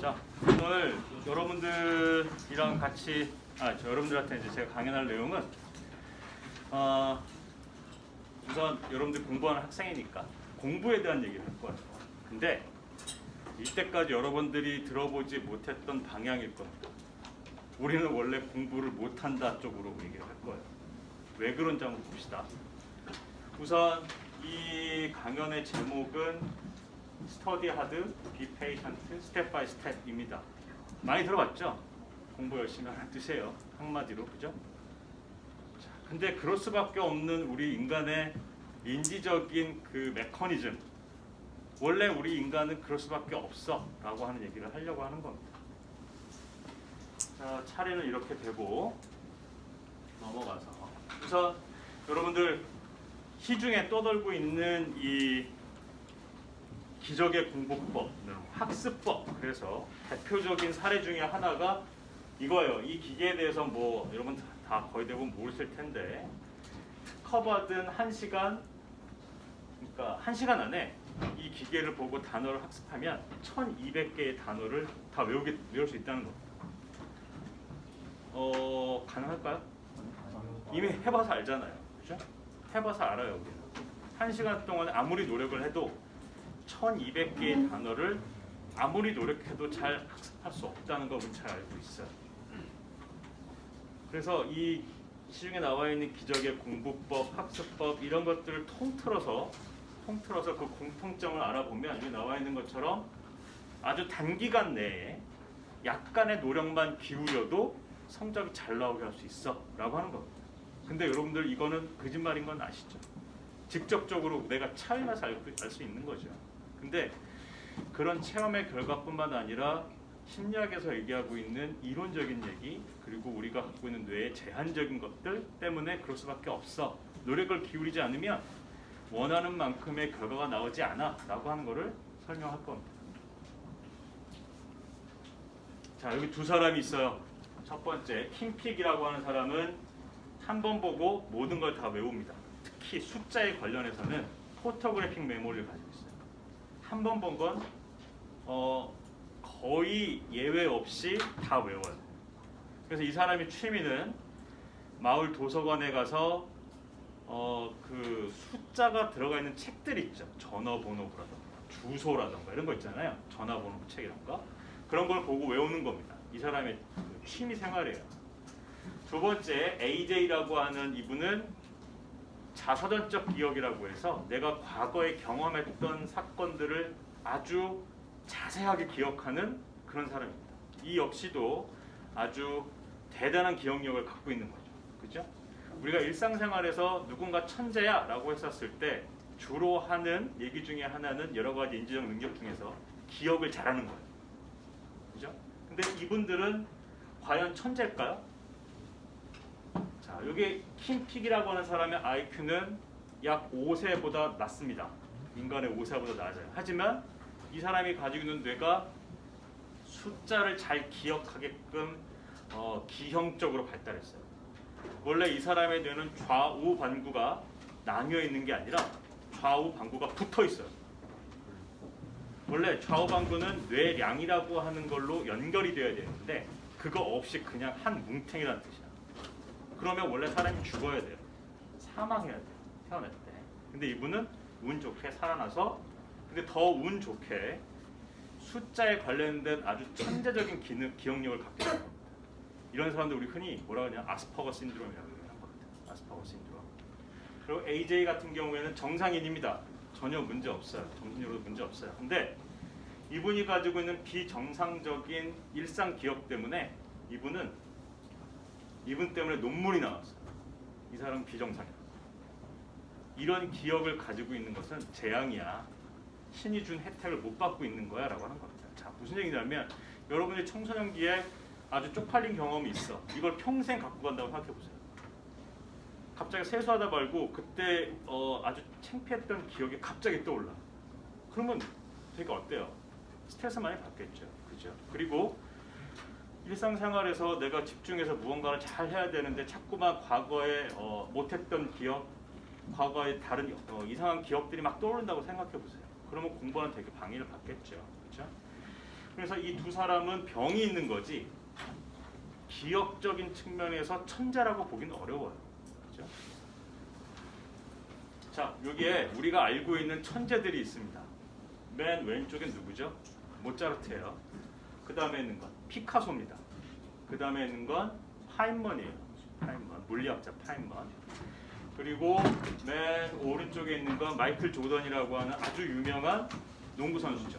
자, 오늘 여러분들이랑 같이 여러분들한테 이제 제가 강연할 내용은 우선 여러분들 공부하는 학생이니까 공부에 대한 얘기를 할 거예요. 근데 이때까지 여러분들이 들어보지 못했던 방향일 겁니다. 우리는 원래 공부를 못한다 쪽으로 얘기를 할 거예요. 왜 그런지 한번 봅시다. 우선 이 강연의 제목은 스터디 하드, 비 페이션트, 스텝 바이 스텝입니다. 많이 들어봤죠? 공부 열심히 하는 뜻이에요. 한마디로, 그죠? 자, 근데 그럴 수밖에 없는 우리 인간의 인지적인 그 메커니즘, 원래 우리 인간은 그럴 수밖에 없어 라고 하는 얘기를 하려고 하는 겁니다. 자, 차례는 이렇게 되고 넘어가서 우선 여러분들 시중에 떠돌고 있는 이 기적의 공부법, 학습법, 그래서 대표적인 사례 중에 하나가 이거예요. 이 기계에 대해서 뭐 여러분 다 거의 대부분 모르실 텐데 특허받은 1시간, 그러니까 1시간 안에 이 기계를 보고 단어를 학습하면 1200개의 단어를 다 외울 수 있다는 겁니다. 가능할까요? 이미 해봐서 알잖아요. 그죠? 해봐서 알아요. 우리는. 1시간 동안에 아무리 노력을 해도 1200개의 단어를 아무리 노력해도 잘 학습할 수 없다는 걸 우리는 잘 알고 있어요. 그래서 이 시중에 나와 있는 기적의 공부법, 학습법 이런 것들을 통틀어서 그 공통점을 알아보면 여기 나와 있는 것처럼 아주 단기간 내에 약간의 노력만 기울여도 성적이 잘 나오게 할 수 있어 라고 하는 겁니다. 근데 여러분들 이거는 거짓말인 건 아시죠? 직접적으로 내가 체험해서 알 수 있는 거죠. 근데 그런 체험의 결과뿐만 아니라 심리학에서 얘기하고 있는 이론적인 얘기, 그리고 우리가 갖고 있는 뇌의 제한적인 것들 때문에 그럴 수밖에 없어. 노력을 기울이지 않으면 원하는 만큼의 결과가 나오지 않아 라고 하는 거를 설명할 겁니다. 자, 여기 두 사람이 있어요. 첫 번째 킴픽이라고 하는 사람은 한 번 보고 모든 걸 다 외웁니다. 특히 숫자에 관련해서는 포토그래픽 메모리를 가지고 있어요. 한 번 본 건 거의 예외 없이 다 외워요. 그래서 이 사람의 취미는 마을 도서관에 가서 그 숫자가 들어가 있는 책들 있죠. 전화번호라던가 주소라던가 이런 거 있잖아요. 전화번호 책 이런 거. 그런 걸 보고 외우는 겁니다. 이 사람의 취미 생활이에요. 두 번째 AJ라고 하는 이분은 자서전적 기억이라고 해서 내가 과거에 경험했던 사건들을 아주 자세하게 기억하는 그런 사람입니다. 이 역시도 아주 대단한 기억력을 갖고 있는 거죠. 그죠? 우리가 일상생활에서 누군가 천재야 라고 했었을 때 주로 하는 얘기 중에 하나는 여러 가지 인지적 능력 중에서 기억을 잘하는 거예요. 그죠? 근데 이분들은 과연 천재일까요? 자, 여기 킴픽이라고 하는 사람의 IQ는 약 5세보다 낮습니다. 인간의 5세보다 낮아요. 하지만 이 사람이 가지고 있는 뇌가 숫자를 잘 기억하게끔 기형적으로 발달했어요. 원래 이 사람의 뇌는 좌우 반구가 나뉘어 있는 게 아니라 좌우 반구가 붙어 있어요. 원래 좌우 반구는 뇌량이라고 하는 걸로 연결이 되어야 되는데 그거 없이 그냥 한 뭉탱이라는 뜻이야. 그러면 원래 사람이 죽어야 돼요. 사망해야 돼요. 태어날 때. 근데 이분은 운 좋게 살아나서, 근데 더 운 좋게 숫자에 관련된 아주 천재적인 기억력을 갖게 됩니다. 이런 사람들 우리 흔히 뭐라 하냐, 아스퍼거 신드롬이라고 하는 겁니다. 아스퍼거 신드롬. 그리고 AJ 같은 경우에는 정상인입니다. 전혀 문제 없어요. 정신적으로 문제 없어요. 근데 이분이 가지고 있는 비정상적인 일상 기억 때문에 이분 때문에 논문이 나왔어요. 이 사람은 비정상이야. 이런 기억을 가지고 있는 것은 재앙이야. 신이 준 혜택을 못 받고 있는 거야 라고 하는 겁니다. 자, 무슨 얘기냐면 여러분이 청소년기에 아주 쪽팔린 경험이 있어. 이걸 평생 갖고 간다고 생각해 보세요. 갑자기 세수하다 말고 그때 아주 창피했던 기억이 갑자기 떠올라. 그러면 되게 어때요? 스트레스 많이 받겠죠. 그죠? 그리고 일상생활에서 내가 집중해서 무언가를 잘 해야 되는데 자꾸만 과거에 못했던 기억, 과거의 다른 이상한 기억들이 막 떠오른다고 생각해 보세요. 그러면 공부는 되게 방해를 받겠죠. 그렇죠? 그래서 이 두 사람은 병이 있는 거지 기억적인 측면에서 천재라고 보기는 어려워요. 그렇죠? 자, 여기에 우리가 알고 있는 천재들이 있습니다. 맨 왼쪽엔 누구죠? 모차르트예요. 그 다음에 있는 건 피카소입니다. 그 다음에 있는 건 파인먼이에요. 파인먼, 물리학자 파인먼. 그리고 맨 오른쪽에 있는 건 마이클 조던이라고 하는 아주 유명한 농구 선수죠.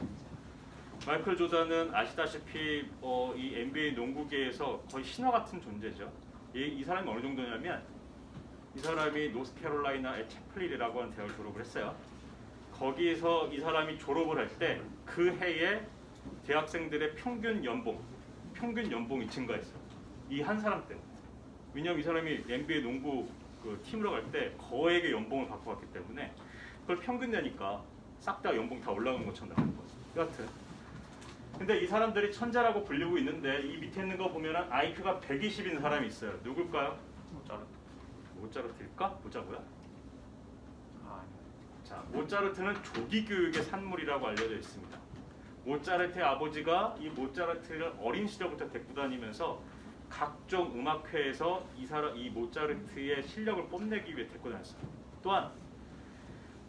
마이클 조던은 아시다시피 이 NBA 농구계에서 거의 신화 같은 존재죠. 이 사람이 어느 정도냐면 이 사람이 노스캐롤라이나의 채플린이라고 하는 대학을 졸업을 했어요. 거기서 이 사람이 졸업을 할 때 그 해에 대학생들의 평균 연봉이 증가했어요. 이 한 사람 때문에. 왜냐하면 이 사람이 NBA 농구 그 팀으로 갈 때 거액의 연봉을 받고 갔기 때문에 그걸 평균 내니까 싹 다 연봉 다 올라간 것처럼 나오는 거죠. 여하튼 근데 이 사람들이 천재라고 불리고 있는데 이 밑에 있는 거 보면은 IQ가 120인 사람이 있어요. 누굴까요? 모차르트일까? 보자고요. 자, 모차르트는 조기 교육의 산물이라고 알려져 있습니다. 모차르트의 아버지가 이 모차르트를 어린 시절부터 데리고 다니면서 각종 음악회에서 이 모차르트의 실력을 뽐내기 위해 데리고 다녔어요. 또한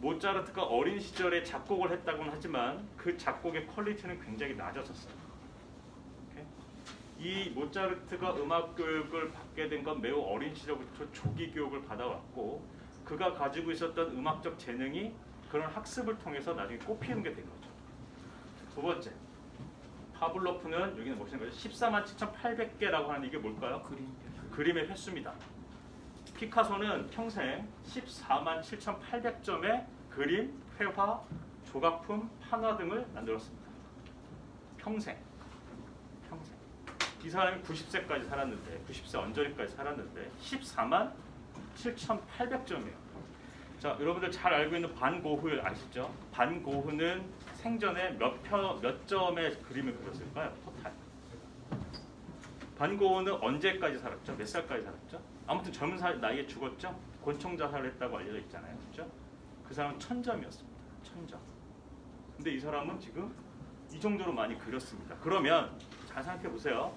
모차르트가 어린 시절에 작곡을 했다고는 하지만 그 작곡의 퀄리티는 굉장히 낮아졌어요. 이 모차르트가 음악 교육을 받게 된 건 매우 어린 시절부터 조기 교육을 받아왔고 그가 가지고 있었던 음악적 재능이 그런 학습을 통해서 나중에 꽃피우는 게 된 거죠. 두 번째, 파블로프는 여기는 보시는 거죠. 147,800개라고 하는 이게 뭘까요? 그림의 횟수입니다. 피카소는 평생 147,800점의 그림, 회화, 조각품, 판화 등을 만들었습니다. 평생. 이 사람이 90세까지 살았는데 90세 언저리까지 살았는데 147,800점이에요. 자, 여러분들 잘 알고 있는 반 고흐 아시죠? 반 고흐는 생전에 몇 점의 그림을 그렸을까요? 토탈. 반 고흐는 언제까지 살았죠? 몇 살까지 살았죠? 아무튼 젊은 나이에 죽었죠? 권총 자살을 했다고 알려져 있잖아요. 그렇죠? 그 사람은 1000점이었습니다. 1000점. 근데 이 사람은 지금 이 정도로 많이 그렸습니다. 그러면 잘 생각해 보세요.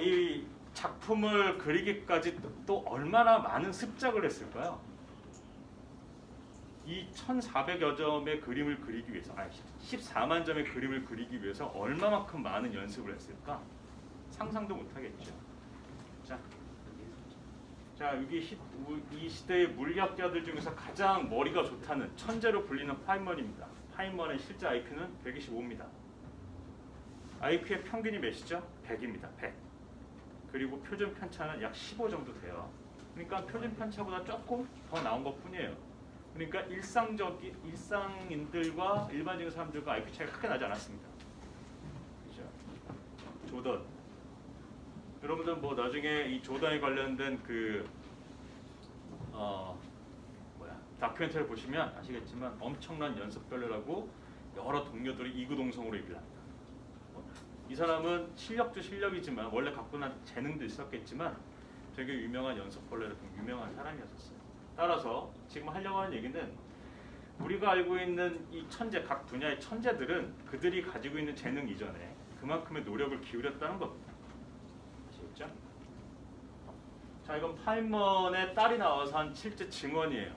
이 작품을 그리기까지 또 얼마나 많은 습작을 했을까요? 이 1400여 점의 그림을 그리기 위해서 14만 점의 그림을 그리기 위해서 얼마만큼 많은 연습을 했을까? 상상도 못하겠죠. 자, 여기 이 시대의 물리학자들 중에서 가장 머리가 좋다는 천재로 불리는 파인먼입니다. 파인먼의 실제 IQ는 125입니다. IQ의 평균이 몇이죠? 100입니다. 100. 그리고 표준 편차는 약 15 정도 돼요. 그러니까 표준 편차보다 조금 더 나온 것뿐이에요. 그러니까 일상인들과 일반적인 사람들과 IQ 차이가 크게 나지 않았습니다. 그렇죠? 조던. 여러분들 뭐 나중에 이 조던에 관련된 다큐멘터리를 보시면 아시겠지만 엄청난 연습별로라고 여러 동료들이 이구동성으로 얘기를 합니다. 이 사람은 실력도 실력이지만 원래 갖고 난 재능도 있었겠지만 되게 유명한 연습벌레로 유명한 사람이었어요. 따라서 지금 하려고 하는 얘기는 우리가 알고 있는 이 천재, 각 분야의 천재들은 그들이 가지고 있는 재능 이전에 그만큼의 노력을 기울였다는 겁니다. 아시겠죠? 자, 이건 파인먼의 딸이 나와서 한 실제 증언이에요.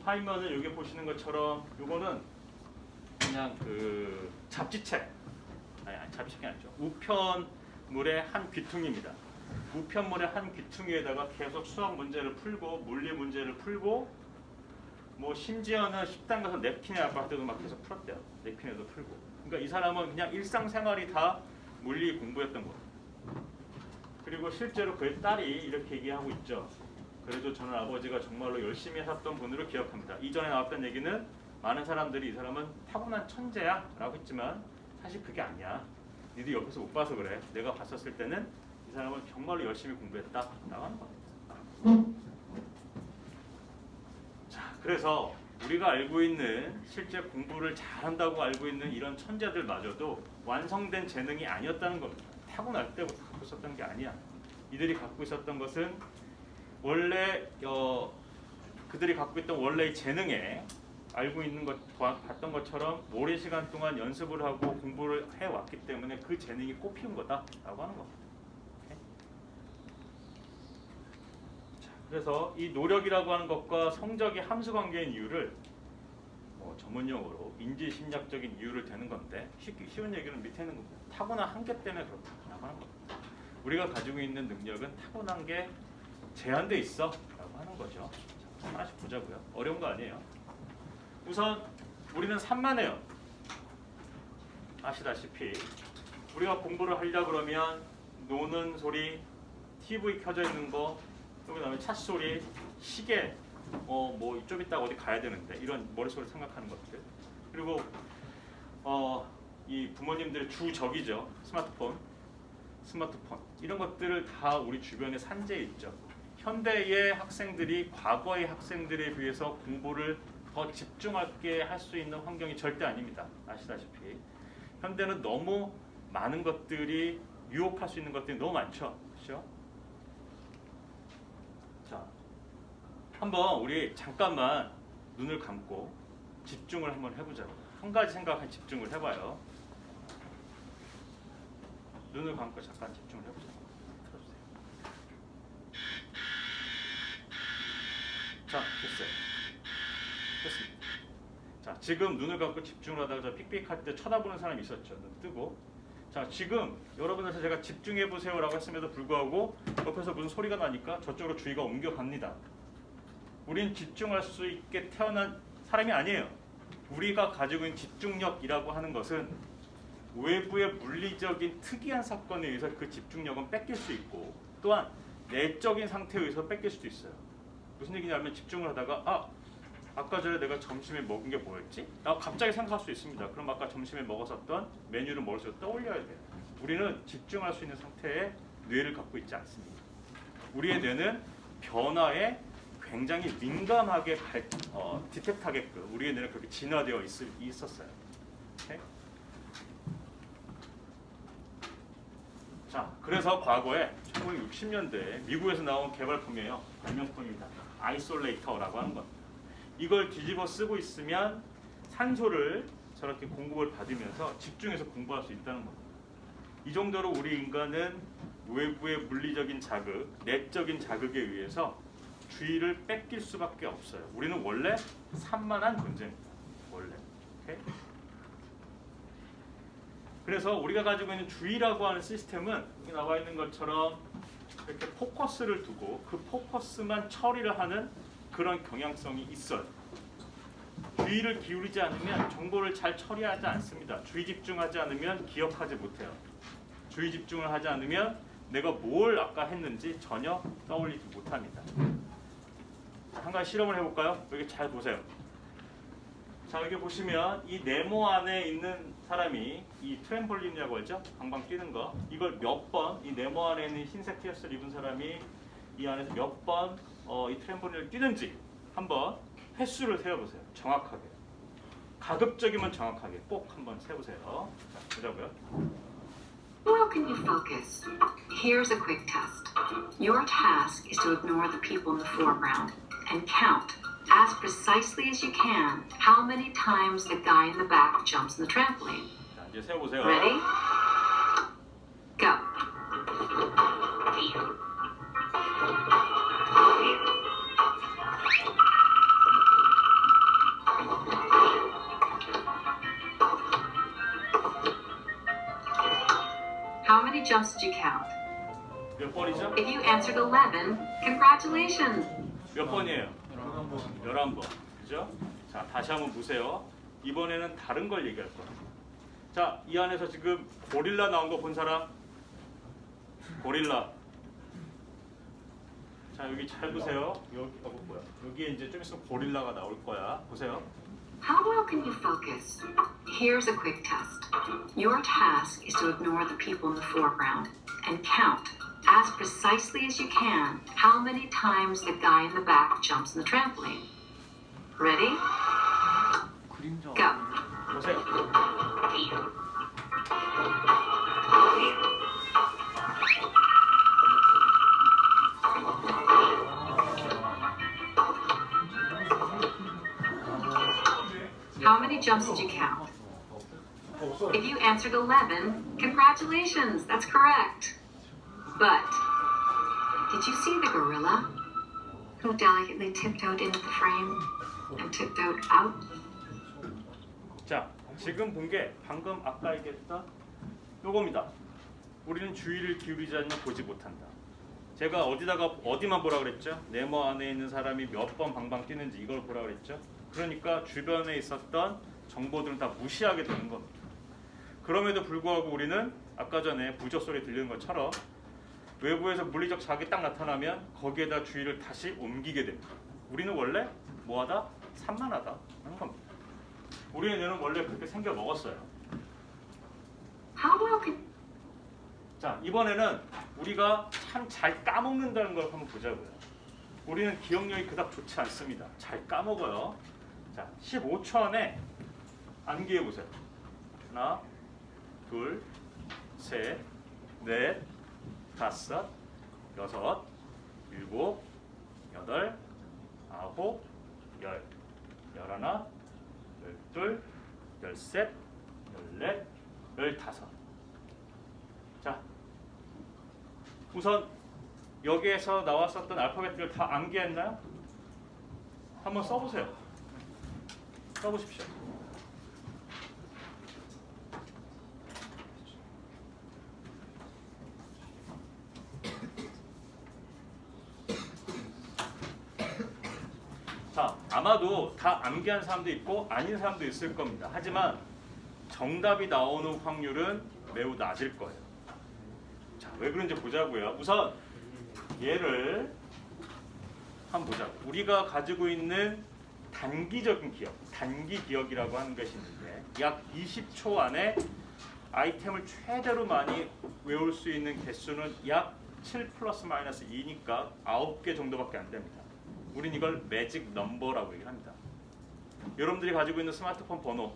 파인먼은 여기 보시는 것처럼 이거는 그냥 그 잡지책, 잡지책이 아니죠. 우편물의 한 귀퉁이입니다. 우편물의 한 귀퉁이에다가 계속 수학 문제를 풀고 물리 문제를 풀고 뭐 심지어는 식당 가서 냅킨에 아빠한테도 막 계속 풀었대요. 냅킨에도 풀고. 그러니까 이 사람은 그냥 일상생활이 다 물리 공부였던 거예요. 그리고 실제로 그의 딸이 이렇게 얘기하고 있죠. 그래도 저는 아버지가 정말로 열심히 했던 분으로 기억합니다. 이전에 나왔던 얘기는 많은 사람들이 이 사람은 타고난 천재야 라고 했지만 사실 그게 아니야. 니들 옆에서 못 봐서 그래. 내가 봤었을 때는 이 사람은 정말로 열심히 공부했다 라고 하는 겁니다. 자, 그래서 우리가 알고 있는 실제 공부를 잘한다고 알고 있는 이런 천재들마저도 완성된 재능이 아니었다는 겁니다. 타고날 때부터 갖고 있었던 게 아니야. 이들이 갖고 있었던 것은 원래 그들이 갖고 있던 원래의 재능에 알고 있는 것, 봤던 것처럼 오랜 시간 동안 연습을 하고 공부를 해왔기 때문에 그 재능이 꽃피운 거다라고 하는 겁니다. 자, 그래서 이 노력이라고 하는 것과 성적이 함수 관계인 이유를 전문용어로 인지심리학적인 이유를 대는 건데 쉬운 얘기는 밑에 있는 겁니다. 타고난 한계 때문에 그렇다라고 하는 겁니다. 우리가 가지고 있는 능력은 타고난 게 제한돼 있어 라고 하는 거죠. 자, 하나씩 보자고요. 어려운 거 아니에요. 우선 우리는 산만해요. 아시다시피 우리가 공부를 하려고 그러면 노는 소리, TV 켜져 있는 거, 그다음에 차 소리, 시계, 뭐 좀 이따 어디 가야 되는데 이런 머릿속으로 생각하는 것들, 그리고 이 부모님들의 주적이죠. 스마트폰 이런 것들을 다 우리 주변에 산재해 있죠. 현대의 학생들이 과거의 학생들에 비해서 공부를 더 집중하게 할 수 있는 환경이 절대 아닙니다. 아시다시피 현대는 너무 많은 것들이 유혹할 수 있는 것들이 너무 많죠. 그렇죠? 자, 한번 우리 잠깐만 눈을 감고 집중을 한번 해보자고요. 한 가지 생각에 집중을 해봐요. 눈을 감고 잠깐 집중을 해보자고요. 들어주세요. 자, 됐어요. 됐습니다. 자, 지금 눈을 감고 집중을 하다가 저 삑삑할 때 쳐다보는 사람이 있었죠. 눈 뜨고. 자, 지금 여러분한테 제가 집중해보세요 라고 했음에도 불구하고 옆에서 무슨 소리가 나니까 저쪽으로 주의가 옮겨갑니다. 우린 집중할 수 있게 태어난 사람이 아니에요. 우리가 가지고 있는 집중력이라고 하는 것은 외부의 물리적인 특이한 사건에 의해서 그 집중력은 뺏길 수 있고, 또한 내적인 상태에 의해서 뺏길 수도 있어요. 무슨 얘기냐면 집중을 하다가 아까 전에 내가 점심에 먹은 게 뭐였지? 라고 갑자기 생각할 수 있습니다. 그럼 아까 점심에 먹었었던 메뉴를 머릿속에 떠올려야 돼요. 우리는 집중할 수 있는 상태의 뇌를 갖고 있지 않습니다. 우리의 뇌는 변화에 굉장히 민감하게 디텍트하게끔 우리의 뇌는 그렇게 진화되어 있었어요. 오케이? 자, 그래서 과거에 1960년대에 미국에서 나온 개발품이에요. 발명품입니다. 아이솔레이터라고 하는 겁니다. 이걸 뒤집어 쓰고 있으면 산소를 저렇게 공급을 받으면서 집중해서 공부할 수 있다는 겁니다. 이 정도로 우리 인간은 외부의 물리적인 자극, 내적인 자극에 의해서 주의를 뺏길 수밖에 없어요. 우리는 원래 산만한 존재입니다. 원래. 오케이? 그래서 우리가 가지고 있는 주의라고 하는 시스템은 여기 나와 있는 것처럼 이렇게 포커스를 두고 그 포커스만 처리를 하는 그런 경향성이 있어요. 주의를 기울이지 않으면 정보를 잘 처리하지 않습니다. 주의 집중하지 않으면 기억하지 못해요. 주의 집중을 하지 않으면 내가 뭘 아까 했는지 전혀 떠올리지 못합니다. 한 가지 실험을 해볼까요? 여기 잘 보세요. 자, 여기 보시면 이 네모 안에 있는 사람이 이 트램폴린이라고 하죠? 방방 뛰는 거. 이걸 몇 번, 이 네모 안에 있는 흰색 티셔츠를 입은 사람이 이 안에서 몇 번 이 트램폴린을 뛰는지 한번 횟수를 세어보세요. 정확하게. 가급적이면 정확하게 꼭 한번 세보세요. 자, 보자고요. Well, can you focus? Here's a quick test. Your task is to ignore the people in the foreground and count, as precisely as you can, how many times the guy in the back jumps on the trampoline. 자, 이제 세어보세요. Ready? Go. How many jumps did you count? 몇 번이죠? If you answered 11, congratulations. 몇 번이에요? 11번. 그죠? 자, 다시 한번 보세요. 이번에는 다른 걸 얘기할 거예요. 자, 이 안에서 지금 고릴라 나온 거 본 사람? 고릴라. 자, 여기 잘 보세요. 여기에 이제 좀 있으면 고릴라가 나올 거야. 보세요. How well can you focus? Here's a quick test. Your task is to ignore the people in the foreground and count, as precisely as you can, how many times the guy in the back jumps on the trampoline. Ready? Go. 보세요. 11. Congratulations, that's correct. But did you see the gorilla who delicately tiptoed into the frame and tiptoed out? 자, 지금 본 게 방금 아까 얘기했던 요겁니다. 우리는 주의를 기울이지 않으면 보지 못한다. 제가 어디만 보라 그랬죠? 네모 안에 있는 사람이 몇 번 방방 뛰는지 이걸 보라 그랬죠? 그러니까 주변에 있었던 정보들은 다 무시하게 되는 겁니다. 그럼에도 불구하고 우리는 아까 전에 부저 소리 들리는 것처럼 외부에서 물리적 자극이 딱 나타나면 거기에다 주의를 다시 옮기게 됩니다. 우리는 원래 뭐하다? 산만하다 하는 겁니다. 우리의 뇌는 원래 그렇게 생겨 먹었어요. How well can 자, 이번에는 우리가 참 잘 까먹는다는 걸 한번 보자고요. 우리는 기억력이 그닥 좋지 않습니다. 잘 까먹어요. 자, 15초 안에 암기해 보세요. 하나, 둘, 셋, 넷, 다섯, 여섯, 일곱, 여덟, 아홉, 열, 열하나, 열둘, 열셋, 열넷, 열다섯. 자, 우선 여기에서 나왔었던 알파벳들을 다 암기했나요? 한번 써보세요. 써보십시오. 자, 아마도 다 암기한 사람도 있고 아닌 사람도 있을 겁니다. 하지만 정답이 나오는 확률은 매우 낮을 거예요. 자, 왜 그런지 보자고요. 우선 얘를 한번 보자고. 우리가 가지고 있는 단기적인 기억, 단기 기억이라고 하는 것이 있는데 약 20초 안에 아이템을 최대로 많이 외울 수 있는 개수는 약 7 플러스 마이너스 2니까 9개 정도밖에 안 됩니다. 우린 이걸 매직 넘버라고 얘기합니다. 여러분들이 가지고 있는 스마트폰 번호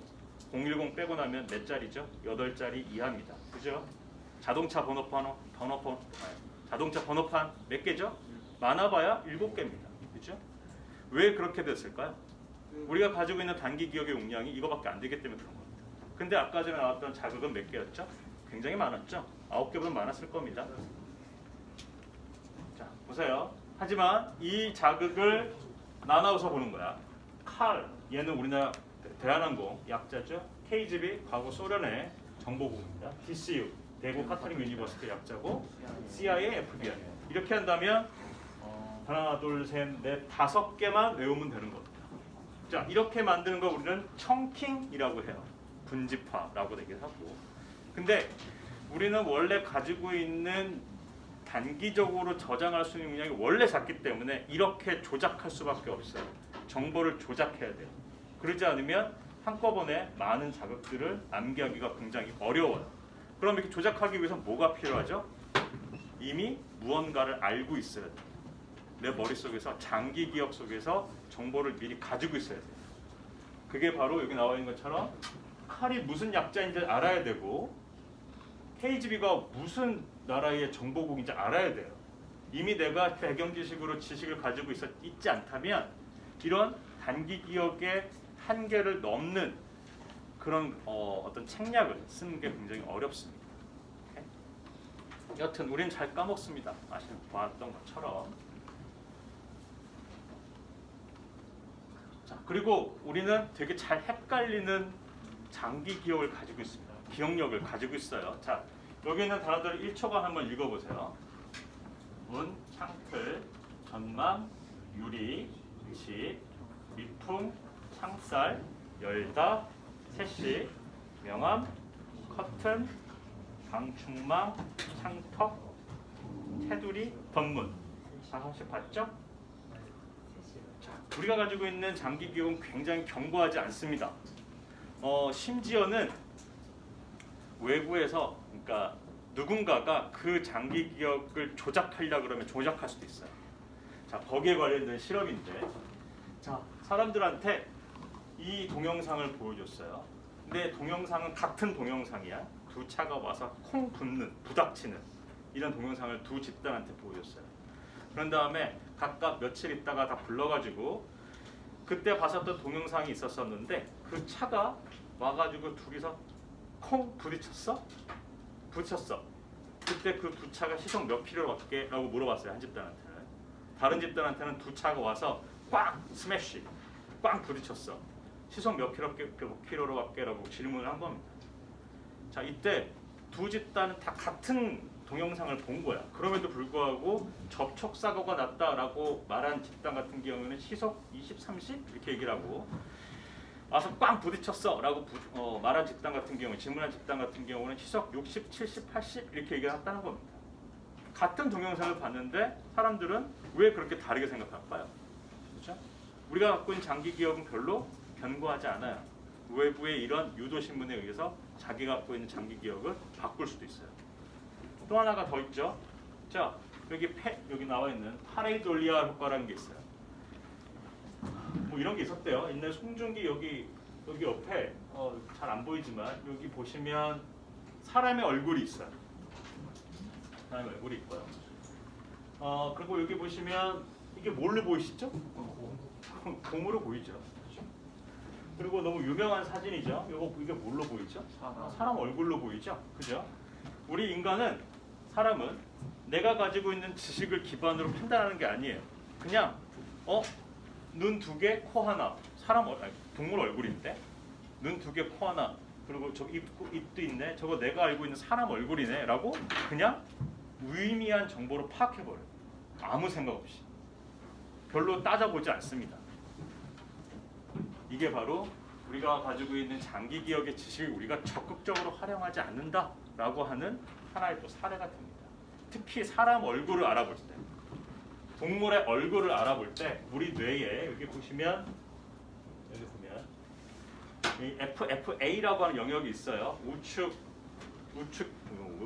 010 빼고 나면 몇 자리죠? 8자리 이하입니다. 그죠? 자동차 자동차 번호판 몇 개죠? 많아봐야 7개입니다. 그죠? 왜 그렇게 됐을까요? 우리가 가지고 있는 단기 기억의 용량이 이거밖에 안 되기 때문에 그런 겁니다. 근데 아까 전에 나왔던 자극은 몇 개였죠? 굉장히 많았죠? 9개보다 많았을 겁니다. 자, 보세요. 하지만 이 자극을 나눠서 보는 거야. 칼, 얘는 우리나라 대한항공 약자죠. KGB, 과거 소련의 정보국입니다. DCU, 대구 카톨릭 유니버시티 약자고 CIA, FBI. 이렇게 한다면 하나, 둘, 셋, 넷, 5개만 외우면 되는 겁니다. 자, 이렇게 만드는 거 우리는 청킹이라고 해요. 분집화라고 얘기를 하고. 근데 우리는 원래 가지고 있는 단기적으로 저장할 수 있는 용량이 원래 작기 때문에 이렇게 조작할 수밖에 없어요. 정보를 조작해야 돼요. 그러지 않으면 한꺼번에 많은 자극들을 암기하기가 굉장히 어려워요. 그럼 이렇게 조작하기 위해서 뭐가 필요하죠? 이미 무언가를 알고 있어야 돼요. 내 머릿속에서 장기 기억 속에서 정보를 미리 가지고 있어야 돼요. 그게 바로 여기 나와 있는 것처럼 칼이 무슨 약자인지 알아야 되고 KGB가 무슨 나라의 정보국인지 알아야 돼요. 이미 내가 배경 지식으로 지식을 가지고 있지 않다면 이런 단기 기억의 한계를 넘는 그런 어떤 책략을 쓰는 게 굉장히 어렵습니다. 오케이? 여튼 우린 잘 까먹습니다. 아시는 봤던 것처럼. 자, 그리고 우리는 되게 잘 헷갈리는 장기 기억을 가지고 있습니다. 기억력을 가지고 있어요. 자, 여기 있는 단어들을 1초간 한번 읽어보세요. 문, 창틀, 전망, 유리, 집, 미풍, 창살, 열다, 세시, 명암, 커튼, 방충망, 창턱, 테두리, 덧문. 다 하나씩 봤죠? 자, 우리가 가지고 있는 장기 기억은 굉장히 견고하지 않습니다. 심지어는 외부에서 그러니까 누군가가 그 장기 기억을 조작하려고 그러면 조작할 수도 있어요. 자, 거기에 관련된 실험인데, 자, 사람들한테 이 동영상을 보여줬어요. 근데 동영상은 같은 동영상이야. 두 차가 와서 콩 붙는, 부닥치는 이런 동영상을 두 집단한테 보여줬어요. 그런 다음에 각각 며칠 있다가 다 불러가지고 그때 봤었던 동영상이 있었었는데 그 차가 와가지고 둘이서 콩 부딪혔어? 부딪혔어. 그때 그 두 차가 시속 몇 킬로밖에? 라고 물어봤어요. 한 집단한테는. 다른 집단한테는 두 차가 와서 꽝! 스매시! 꽝 부딪혔어. 시속 몇 킬로밖에? 라고 질문을 한 겁니다. 자, 이때 두 집단은 다 같은 동영상을 본 거야. 그럼에도 불구하고 접촉 사고가 났다라고 말한 집단 같은 경우는 시속 20, 30 이렇게 얘기를 하고 와서 꽝 부딪혔어 라고 말한 집단 같은 경우, 질문한 집단 같은 경우는 시속 60, 70, 80 이렇게 얘기를 했다는 겁니다. 같은 동영상을 봤는데 사람들은 왜 그렇게 다르게 생각할까요? 그렇죠? 우리가 갖고 있는 장기 기억은 별로 변고하지 않아요. 외부의 이런 유도 신문에 의해서 자기가 갖고 있는 장기 기억을 바꿀 수도 있어요. 또 하나가 더 있죠. 자, 여기 나와 있는 파레이돌리아 효과라는 게 있어요. 뭐 이런 게 있었대요. 옛날 송중기 여기 옆에 잘 안 보이지만 여기 보시면 사람의 얼굴이 있어요. 사람의 얼굴이 있고요. 그리고 여기 보시면 이게 뭘로 보이시죠? 곰으로 보이죠. 그리고 너무 유명한 사진이죠. 이게 뭘로 보이죠? 사람 얼굴로 보이죠. 그죠? 우리 사람은 내가 가지고 있는 지식을 기반으로 판단하는 게 아니에요. 그냥 눈 두 개, 코 하나. 동물 얼굴인데 눈 두 개, 코 하나. 그리고 저 입도 있네. 저거 내가 알고 있는 사람 얼굴이네. 라고 그냥 무의미한 정보로 파악해버려요. 아무 생각 없이. 별로 따져보지 않습니다. 이게 바로 우리가 가지고 있는 장기 기억의 지식을 우리가 적극적으로 활용하지 않는다라고 하는 하나의 또 사례가 됩니다. 특히 사람 얼굴을 알아볼 때, 동물의 얼굴을 알아볼 때 우리 뇌에 여기 보면 이 FFA라고 하는 영역이 있어요. 우측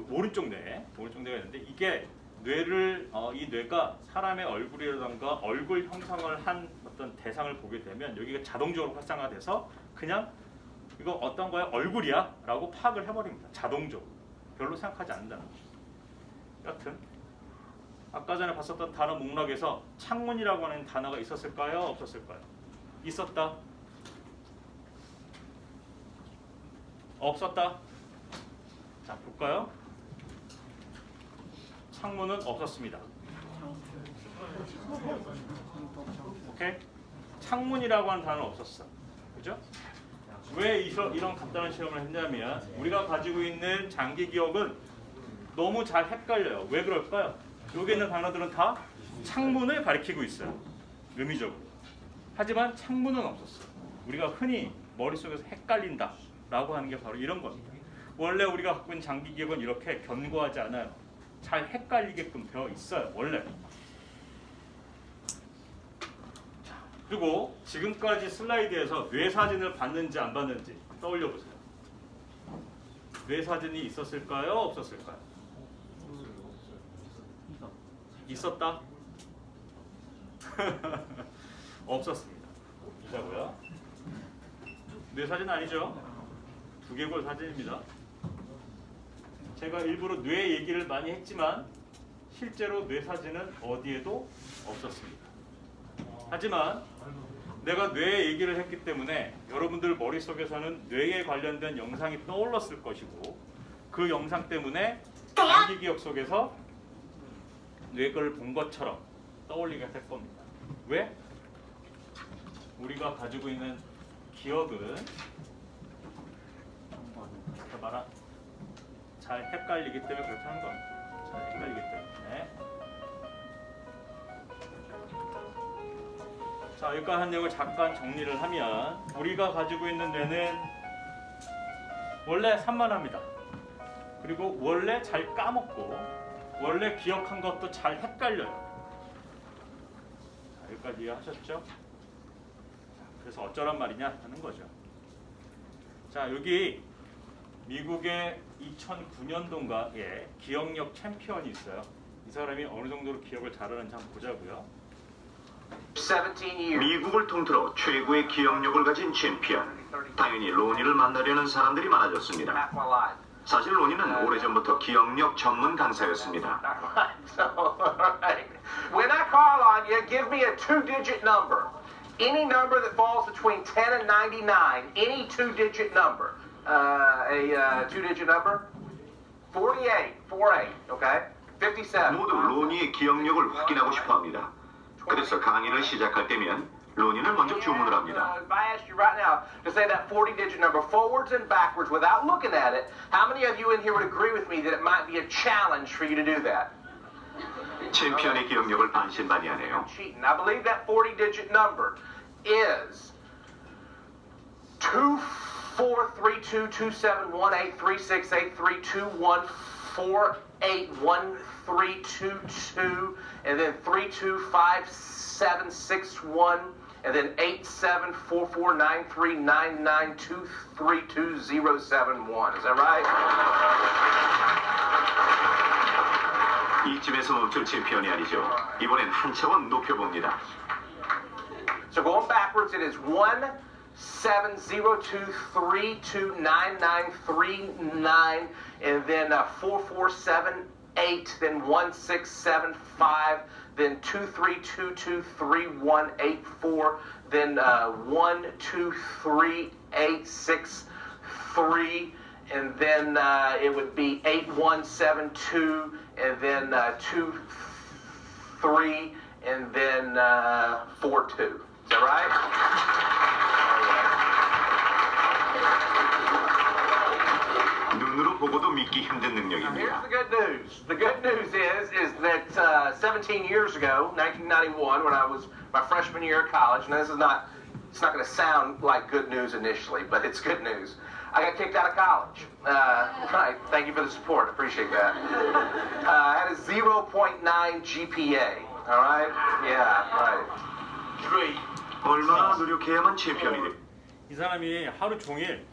오른쪽 뇌가 있는데 이게 이 뇌가 사람의 얼굴이라던가 얼굴 형상을 한 어떤 대상을 보게 되면 여기가 자동적으로 활성화돼서 그냥 이거 어떤 거야? 얼굴이야? 라고 파악을 해버립니다. 자동적으로. 별로 생각하지 않는다는 거죠. 여튼 아까 전에 봤었던 단어 목록에서 창문이라고 하는 단어가 있었을까요? 없었을까요? 있었다. 없었다. 자, 볼까요? 창문은 없었습니다. 오케이? 창문이라고 하는 단어는 없었어. 그죠? 왜 이런 간단한 실험을 했냐면 우리가 가지고 있는 장기 기억은 너무 잘 헷갈려요. 왜 그럴까요? 여기 있는 단어들은 다 창문을 가리키고 있어요. 의미적으로. 하지만 창문은 없었어요. 우리가 흔히 머릿속에서 헷갈린다 라고 하는 게 바로 이런 겁니다. 원래 우리가 갖고 있는 장기 기억은 이렇게 견고하지 않아요. 잘 헷갈리게끔 되어 있어요. 원래. 그리고 지금까지 슬라이드에서 뇌사진을 봤는지 안 봤는지 떠올려 보세요. 뇌사진이 있었을까요? 없었을까요? 있었다? 없었습니다. 보자고요. 뇌사진 아니죠? 두개골 사진입니다. 제가 일부러 뇌 얘기를 많이 했지만 실제로 뇌사진은 어디에도 없었습니다. 하지만 내가 뇌 얘기를 했기 때문에 여러분들 머릿속에서는 뇌에 관련된 영상이 떠올랐을 것이고 그 영상 때문에 장기 기억 속에서 뇌를 본 것처럼 떠올리게 될 겁니다. 왜? 우리가 가지고 있는 기억은 잘 헷갈리기 때문에 그렇게 하는 겁니다. 잘 헷갈리기 때문에. 자, 여기까지 한 내용을 잠깐 정리를 하면 우리가 가지고 있는 뇌는 원래 산만합니다. 그리고 원래 잘 까먹고 원래 기억한 것도 잘 헷갈려요. 자, 여기까지 이해하셨죠? 그래서 어쩌란 말이냐 하는 거죠. 자, 여기 미국의 2009년도인가에 기억력 챔피언이 있어요. 이 사람이 어느 정도로 기억을 잘하는지 한번 보자고요. 미국을 통틀어 최고의 기억력을 가진 챔피언. 당연히 로니를 만나려는 사람들이 많아졌습니다. 사실 로니는 오래전부터 기억력 전문 강사였습니다. When I call on you, give me a two-digit number. Any number that falls between 10 and 99. Any two-digit number. a two-digit number? 48. 48. Okay. 57. 모두 로니의 기억력을 확인하고 싶어합니다. 그래서 강의를 시작할 때면 로니는 먼저 주문을 합니다. If I asked you right now to say that 40-digit number forwards and backwards without looking at it, how many of you in here would agree with me that it might be a challenge for you to do that? 챔피언의 기억력을 반신반의하네요. Cheating. I believe that 40-digit number is 24322718368321481322 and then 325761 and then 87449399232071. Is that right? 이쯤에서 멈출 챔피언이 아니죠. 이번엔 한 차원 높여봅니다. So going backwards, it is 1702329939, and then 4478, then 1675, then 23223184, then 123863, and then it would be 8172, and then 23, and then 42. Is that right? 눈으로 보고도 믿기 힘든 Now, here's 능력입니다. the good news. The good news is that 17 years ago, 1991, when I was my freshman year of college, and this is not, it's not going to sound like good news initially, but it's good news. I got kicked out of college. Right. Thank you for the support. Appreciate that. I had a 0.9 GPA. All right. Yeah. Right. 얼마나 노력해야만 챔피언이 돼? 이 사람이 하루 종일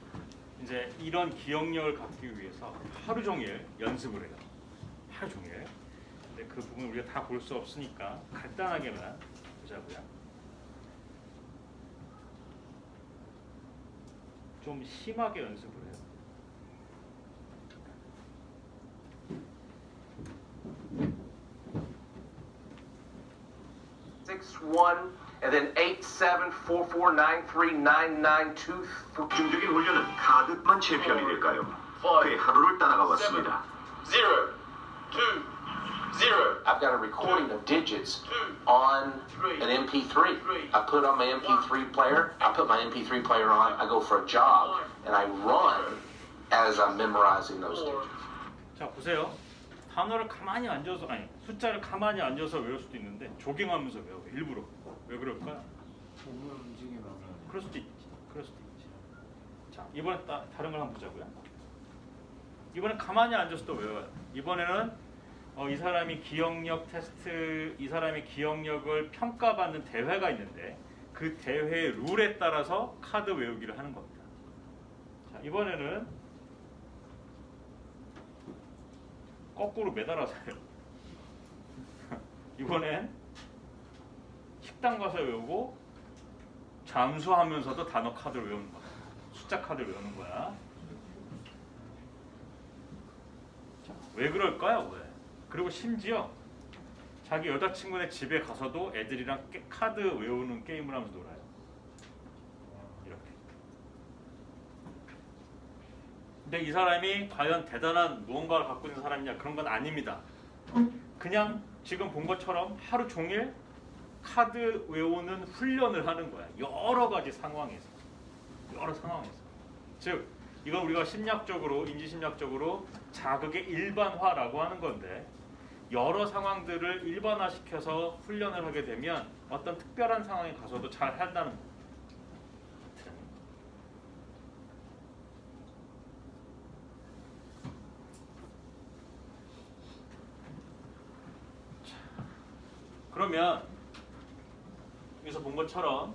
이제 이런 기억력을 갖기 위해서 하루 종일 연습을 해요. 하루 종일. 근데 그 부분 우리가 다 볼 수 없으니까 간단하게만 보자고요. 좀 심하게 연습을 해요. 61 and then 8744939923. 중적인 훈련은 가득만 챔피언이 될까요? 그의 하루를 따라가 봤습니다. 0, 2, 0. I've got a recording of digits on an MP3. I put on my MP3 player. I put my MP3 player on. I go for a jog and I run as I'm memorizing those digits. 자 보세요. 단어를 가만히 앉아서 아니 숫자를 가만히 앉아서 외울 수도 있는데 조깅하면서 외워요. 일부러. 왜 그럴까요? 몸을 움직이면 그럴 수도 있지. 그럴 수도 있지. 자 이번에 다른 걸 한번 보자고요. 이번엔 가만히 앉아서 또 외워요. 이번에는 이 사람이 기억력 테스트, 이 사람의 기억력을 평가받는 대회가 있는데 그 대회의 룰에 따라서 카드 외우기를 하는 겁니다. 자 이번에는 거꾸로 매달아서 해요. 이번엔 식당 가서 외우고 잠수하면서도 단어 카드를 외우는 거야. 숫자 카드를 외우는 거야. 자, 왜 그럴까요? 왜? 그리고 심지어 자기 여자친구네 집에 가서도 애들이랑 카드 외우는 게임을 하면서 놀아요. 이렇게. 근데 이 사람이 과연 대단한 무언가를 갖고 있는 사람이냐 그런 건 아닙니다. 그냥 지금 본 것처럼 하루 종일 카드 외우는 훈련을 하는 거야. 여러 가지 상황에서. 여러 상황에서. 즉 이건 우리가 심리학적으로, 인지심리학적으로 자극의 일반화라고 하는 건데 여러 상황들을 일반화시켜서 훈련을 하게 되면 어떤 특별한 상황에 가서도 잘 한다는 거예요. 그러면 여기서 본 것처럼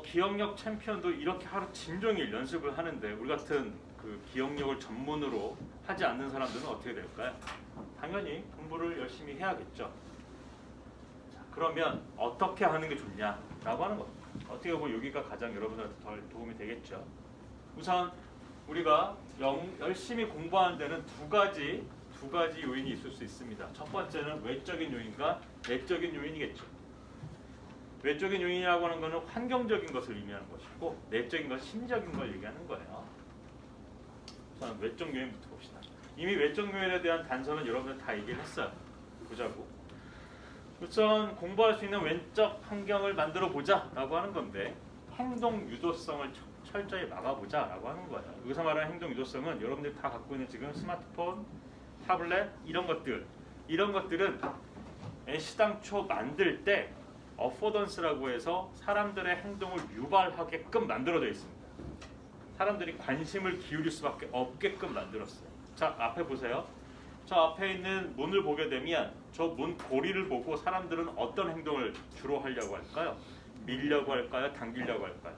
기억력 챔피언도 이렇게 하루 진종일 연습을 하는데 우리 같은 그 기억력을 전문으로 하지 않는 사람들은 어떻게 될까요? 당연히 공부를 열심히 해야겠죠. 자, 그러면 어떻게 하는 게 좋냐라고 하는 겁니다. 어떻게 보면 여기가 가장 여러분들한테 덜 도움이 되겠죠. 우선 우리가 열심히 공부하는 데는 두 가지 요인이 있을 수 있습니다. 첫 번째는 외적인 요인과 내적인 요인이겠죠. 외적인 요인이라고 하는 것은 환경적인 것을 의미하는 것이고 내적인 것은 심리적인 걸 얘기하는 거예요. 우선 외적 요인부터 봅시다. 이미 외적 요인에 대한 단서는 여러분들 다 얘기를 했어요. 보자고. 우선 공부할 수 있는 왼쪽 환경을 만들어 보자라고 하는 건데 행동 유도성을 철저히 막아보자라고 하는 거예요. 여기서 말하는 행동 유도성은 여러분들이 다 갖고 있는 지금 스마트폰, 타블렛 이런 것들은 시당초 만들 때 어포던스라고 해서 사람들의 행동을 유발하게끔 만들어져 있습니다. 사람들이 관심을 기울일 수밖에 없게끔 만들었어요. 자, 앞에 보세요. 저 앞에 있는 문을 보게 되면 저 문 고리를 보고 사람들은 어떤 행동을 주로 하려고 할까요? 밀려고 할까요? 당기려고 할까요?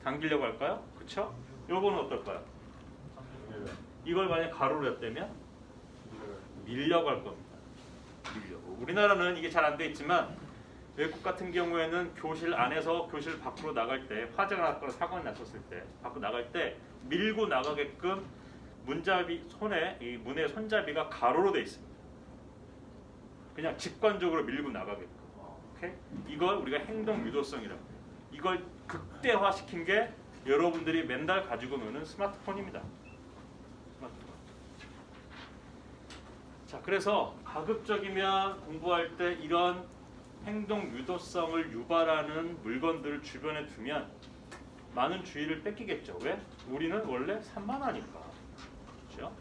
당기려고 할까요? 그쵸? 요거는 어떨까요? 이걸 만약 가로로 했다면 밀려고 할 겁니다. 밀려고. 우리나라는 이게 잘 안 돼 있지만 외국 같은 경우에는 교실 안에서 교실 밖으로 나갈 때 화재가 났거나 사고가 났었을 때 밖으로 나갈 때 밀고 나가게끔 문잡이 손에 이 문의 손잡이가 가로로 돼 있습니다. 그냥 직관적으로 밀고 나가게끔. 오케이? 이걸 우리가 행동 유도성이라고 해요. 이걸 극대화시킨 게 여러분들이 맨날 가지고 노는 스마트폰입니다. 스마트폰. 자, 그래서 가급적이면 공부할 때 이런 행동 유도성을 유발하는 물건들을 주변에 두면 많은 주의를 뺏기겠죠. 왜? 우리는 원래 산만하니까. 그렇죠?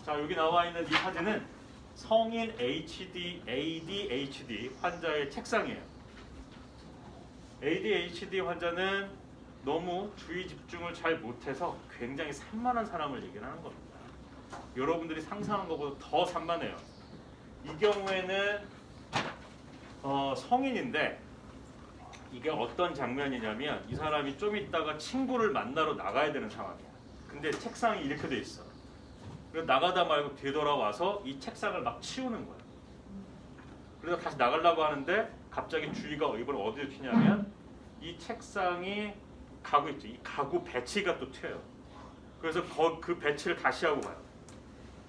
자, 여기 나와 있는 이 사진은 성인 ADHD 환자의 책상이에요. ADHD 환자는 너무 주의 집중을 잘 못해서 굉장히 산만한 사람을 얘기하는 겁니다. 여러분들이 상상한 것보다 더 산만해요. 이 경우에는 성인인데 이게 어떤 장면이냐면 이 사람이 좀 있다가 친구를 만나러 나가야 되는 상황이야. 근데 책상이 이렇게 돼 있어. 그래서 나가다 말고 되돌아와서 이 책상을 막 치우는 거야. 그래서 다시 나가려고 하는데 갑자기 주의가 이번에 어디로 튀냐면 이 책상이 가구 있죠. 이 가구 배치가 또 튀어요. 그래서 그 배치를 다시 하고 가요.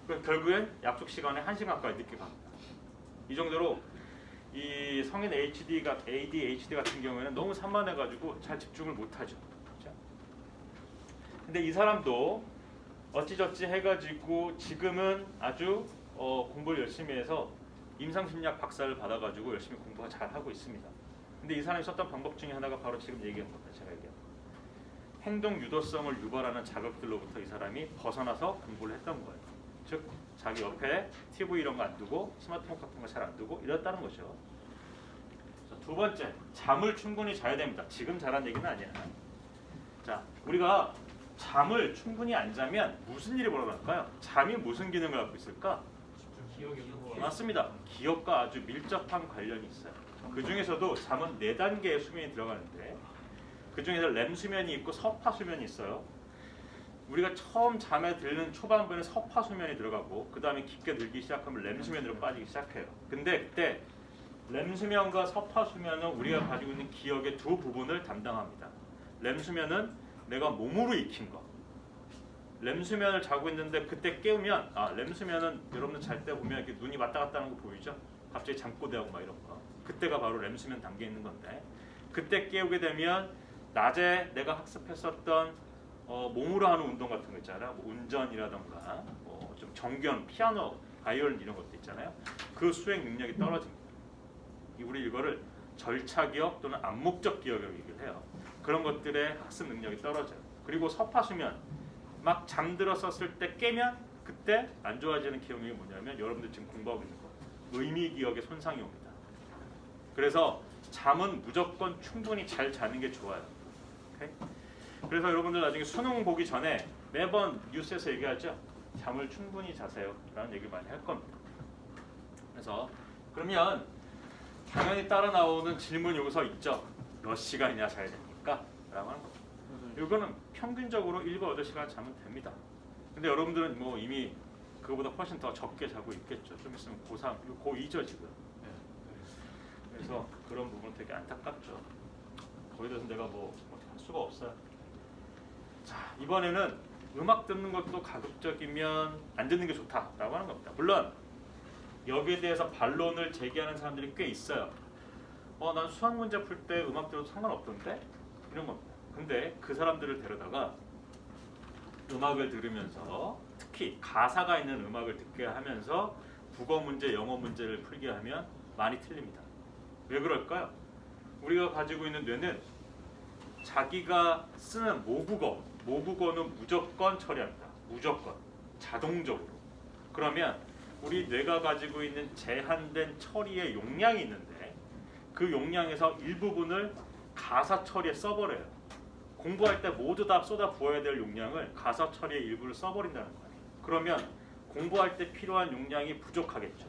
그래서 결국엔 약속 시간에 1시간 가까이 늦게 갑니다. 이 정도로 이 성인 ADHD 같은 경우에는 너무 산만해가지고 잘 집중을 못하죠. 그렇죠? 근데 이 사람도 어찌저찌 해가지고 지금은 아주 공부를 열심히 해서 임상심리학 박사를 받아가지고 열심히 공부 잘 하고 있습니다. 근데 이 사람이 썼던 방법 중에 하나가 바로 지금 얘기한 겁니다. 제가 얘기한 거. 행동 유도성을 유발하는 자극들로부터 이 사람이 벗어나서 공부를 했던 거예요. 즉 자기 옆에 TV 이런 거 안 두고 스마트폰 같은 거 잘 안 두고 이랬다는 거죠. 자, 두 번째, 잠을 충분히 자야 됩니다. 지금 자란 얘기는 아니야. 자, 우리가 잠을 충분히 안 자면 무슨 일이 벌어질까요? 잠이 무슨 기능을 갖고 있을까? 맞습니다. 기억과 아주 밀접한 관련이 있어요. 그 중에서도 잠은 4단계의 수면이 들어가는데 그 중에서 렘 수면이 있고 서파 수면이 있어요. 우리가 처음 잠에 들는 초반부에는 서파 수면이 들어가고 그 다음에 깊게 들기 시작하면 렘 수면으로 빠지기 시작해요. 근데 그때 렘 수면과 서파 수면은 우리가 가지고 있는 기억의 두 부분을 담당합니다. 렘 수면은 내가 몸으로 익힌 거. 렘 수면을 자고 있는데 그때 깨우면 렘 수면은 여러분들 잘 때 보면 이렇게 눈이 왔다 갔다 하는 거 보이죠? 갑자기 잠꼬대하고 막 이런 거. 그때가 바로 렘 수면 단계에 있는 건데 그때 깨우게 되면 낮에 내가 학습했었던 몸으로 하는 운동 같은 거 있잖아요. 뭐 운전이라던가 좀 정견, 피아노, 바이올린 이런 것도 있잖아요. 그 수행 능력이 떨어집니다. 우리 이거를 절차 기억 또는 암묵적 기억이라고 얘기를 해요. 그런 것들의 학습 능력이 떨어져요. 그리고 서파 수면, 막 잠들었었을 때 깨면 그때 안 좋아지는 기억이 뭐냐면 여러분들 지금 공부하고 있는 거 의미 기억에 손상이 옵니다. 그래서 잠은 무조건 충분히 잘 자는 게 좋아요. 오케이? 그래서 여러분들 나중에 수능 보기 전에 매번 뉴스에서 얘기하죠. 잠을 충분히 자세요 라는 얘기를 많이 할 겁니다. 그래서 그러면 당연히 따라 나오는 질문 여기서 있죠. 몇 시간이나 자야 됩니까? 라고 하는 겁니다. 이거는 평균적으로 7, 8시간 자면 됩니다. 근데 여러분들은 뭐 이미 그거보다 훨씬 더 적게 자고 있겠죠. 좀 있으면 고3, 고2죠 지금. 그래서 그런 부분은 되게 안타깝죠. 거기에 대해서 내가 뭐 어떻게 할 수가 없어요. 자, 이번에는 음악 듣는 것도 가급적이면 안 듣는 게 좋다라고 하는 겁니다. 물론 여기에 대해서 반론을 제기하는 사람들이 꽤 있어요. 난 수학 문제 풀 때 음악 들어도 상관없던데? 이런 겁니다. 근데 그 사람들을 데려다가 음악을 들으면서 특히 가사가 있는 음악을 듣게 하면서 국어 문제, 영어 문제를 풀게 하면 많이 틀립니다. 왜 그럴까요? 우리가 가지고 있는 뇌는 자기가 쓰는 모국어는 무조건 처리합니다. 무조건 자동적으로. 그러면 우리 뇌가 가지고 있는 제한된 처리의 용량이 있는데 그 용량에서 일부분을 가사 처리에 써버려요. 공부할 때 모두 다 쏟아 부어야 될 용량을 가사 처리의 일부를 써버린다는 거예요. 그러면 공부할 때 필요한 용량이 부족하겠죠.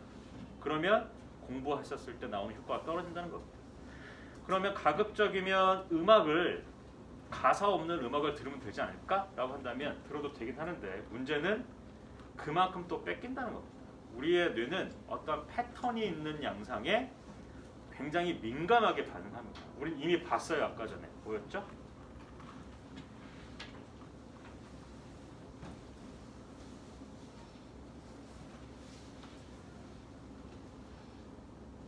그러면 공부하셨을 때 나오는 효과가 떨어진다는 겁니다. 그러면 가급적이면 가사 없는 음악을 들으면 되지 않을까? 라고 한다면 들어도 되긴 하는데 문제는 그만큼 또 뺏긴다는 겁니다. 우리의 뇌는 어떤 패턴이 있는 양상에 굉장히 민감하게 반응합니다. 우린 이미 봤어요. 아까 전에 보였죠?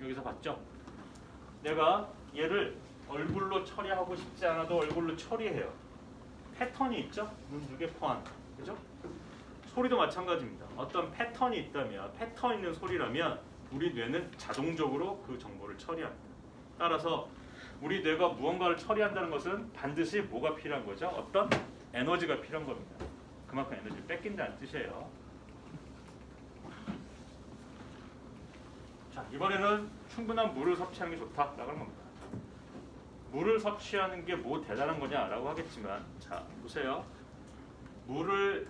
여기서 봤죠? 내가 얘를 얼굴로 처리하고 싶지 않아도 얼굴로 처리해요. 패턴이 있죠? 눈 두 개 포함. 그죠? 소리도 마찬가지입니다. 어떤 패턴이 있다면, 패턴 있는 소리라면 우리 뇌는 자동적으로 그 정보를 처리합니다. 따라서 우리 뇌가 무언가를 처리한다는 것은 반드시 뭐가 필요한 거죠? 어떤 에너지가 필요한 겁니다. 그만큼 에너지를 뺏긴다는 뜻이에요. 자, 이번에는 충분한 물을 섭취하는 게 좋다라고 하는 겁니다. 물을 섭취하는 게 뭐 대단한 거냐라고 하겠지만, 자 보세요. 물을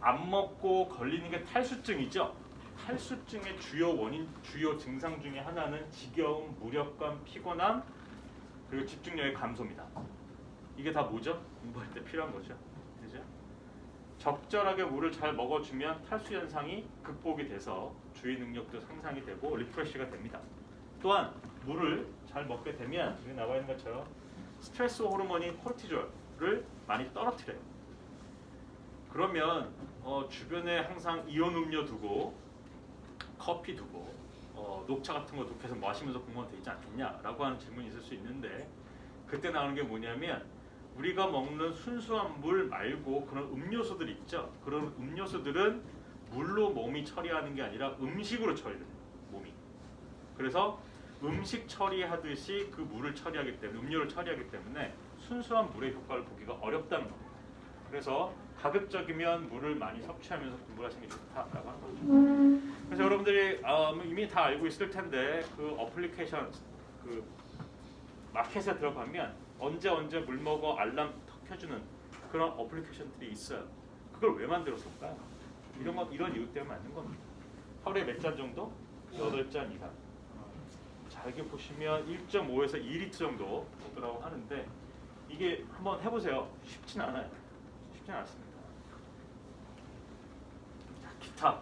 안 먹고 걸리는 게 탈수증이죠. 탈수증의 주요 증상 중에 하나는 지겨움, 무력감, 피곤함, 그리고 집중력의 감소입니다. 이게 다 뭐죠? 공부할 때 필요한 거죠. 그죠? 적절하게 물을 잘 먹어주면 탈수 현상이 극복이 돼서 주의 능력도 상상이 되고 리프레시가 됩니다. 또한 물을 잘 먹게 되면 여기 나와 있는 것처럼 스트레스 호르몬인 코르티졸을 많이 떨어뜨려요. 그러면 주변에 항상 이온 음료 두고 커피 두고 녹차 같은 거 계속 마시면서 공부하면 되지 않겠냐라고 하는 질문이 있을 수 있는데 그때 나오는 게 뭐냐면 우리가 먹는 순수한 물 말고 그런 음료수들 있죠. 그런 음료수들은 물로 몸이 처리하는 게 아니라 음식으로 처리를 해요. 몸이. 그래서 음식 처리하듯이 그 물을 처리하기 때문에 음료를 처리하기 때문에 순수한 물의 효과를 보기가 어렵다는 겁니다. 그래서 가급적이면 물을 많이 섭취하면서 공부를 하시는 게 좋다라고 하는 거죠. 그래서 여러분들이 이미 다 알고 있을 텐데 그 어플리케이션 그 마켓에 들어가면 언제 물 먹어 알람 턱 켜주는 그런 어플리케이션들이 있어요. 그걸 왜 만들었을까요? 이런 이유 때문에 만든 겁니다. 하루에 몇 잔 정도? 8잔 이상. 자, 여기 보시면 1.5에서 2리터 정도 오더라고 하는데 이게 한번 해보세요. 쉽진 않아요. 쉽진 않습니다. 기타,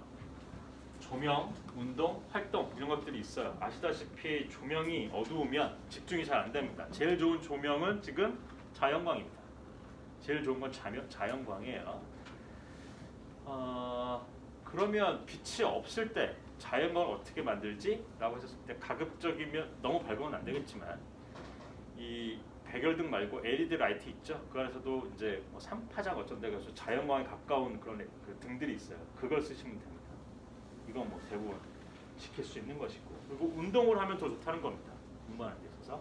조명, 운동, 활동 이런 것들이 있어요. 아시다시피 조명이 어두우면 집중이 잘 안 됩니다. 제일 좋은 조명은 지금 자연광입니다. 제일 좋은 건 자연광이에요. 그러면 빛이 없을 때 자연광을 어떻게 만들지? 라고 했을 때 가급적이면 너무 밝으면 안 되겠지만 이 백열등 말고 LED 라이트 있죠? 그 안에서도 이제 뭐 3파장 어쩐 데 가서 자연광에 가까운 그런 그 등들이 있어요. 그걸 쓰시면 됩니다. 이건 뭐 대부분 지킬 수 있는 것이고 그리고 운동을 하면 더 좋다는 겁니다. 공부하는 데 있어서.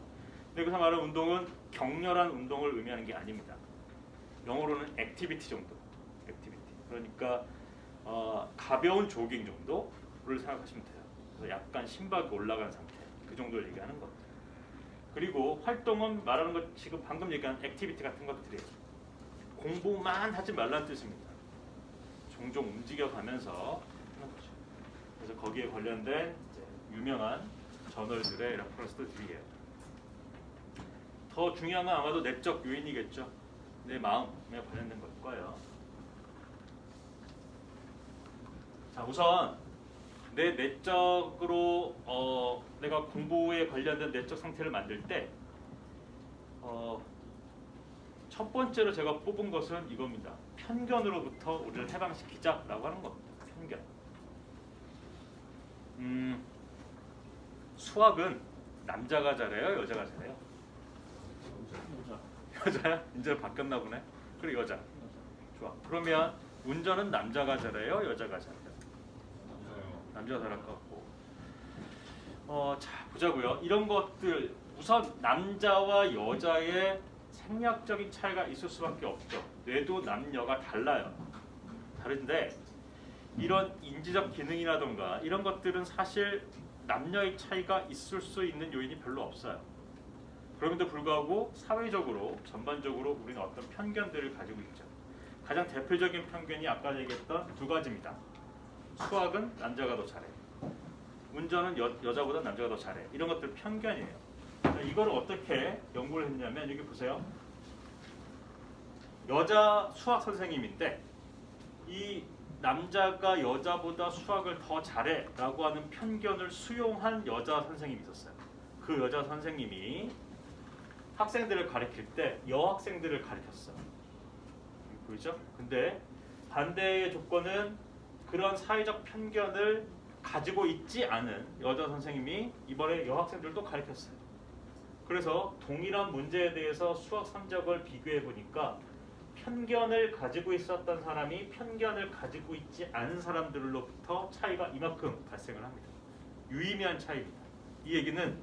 근데 여기서 말하는 운동은 격렬한 운동을 의미하는 게 아닙니다. 영어로는 액티비티 정도. 액티비티. 그러니까 가벼운 조깅 정도를 생각하시면 돼요. 그래서 약간 심박이 올라간 상태. 그 정도를 얘기하는 겁니다. 그리고 활동은 말하는 것 지금 방금 얘기한 액티비티 같은 것들이에요. 공부만 하지 말라는 뜻입니다. 종종 움직여가면서 하는 거죠. 그래서 거기에 관련된 이제 유명한 저널들의 레퍼런스들이에요. 더 중요한 건 아마도 내적 요인이겠죠. 내 마음에 관련된 걸 거예요. 자, 우선 내 내적으로 내가 공부에 관련된 내적 상태를 만들 때 첫 번째로 제가 뽑은 것은 이겁니다. 편견으로부터 우리를 해방시키자라고 하는 겁니다. 편견. 수학은 남자가 잘해요? 여자가 잘해요? 여자야? 이제 바뀌었나 보네. 그리고 여자. 좋아. 그러면 운전은 남자가 잘해요, 여자가 잘해요? 남자가 잘할 것 같고. 자 보자고요. 이런 것들 우선 남자와 여자의 생략적인 차이가 있을 수밖에 없죠. 뇌도 남녀가 달라요. 다른데 이런 인지적 기능이라던가 이런 것들은 사실 남녀의 차이가 있을 수 있는 요인이 별로 없어요. 그럼에도 불구하고 사회적으로 전반적으로 우리는 어떤 편견들을 가지고 있죠. 가장 대표적인 편견이 아까 얘기했던 두 가지입니다. 수학은 남자가 더 잘해. 운전은 여자보다 남자가 더 잘해. 이런 것들 편견이에요. 자, 이걸 어떻게 연구를 했냐면 여기 보세요. 여자 수학 선생님인데 이 남자가 여자보다 수학을 더 잘해 라고 하는 편견을 수용한 여자 선생님이 있었어요. 그 여자 선생님이 학생들을 가르칠 때 여학생들을 가르쳤어요. 보이죠? 근데 반대의 조건은 그런 사회적 편견을 가지고 있지 않은 여자 선생님이 이번에 여학생들도 가르쳤어요. 그래서 동일한 문제에 대해서 수학 성적을 비교해 보니까 편견을 가지고 있었던 사람이 편견을 가지고 있지 않은 사람들로부터 차이가 이만큼 발생을 합니다. 유의미한 차이입니다. 이 얘기는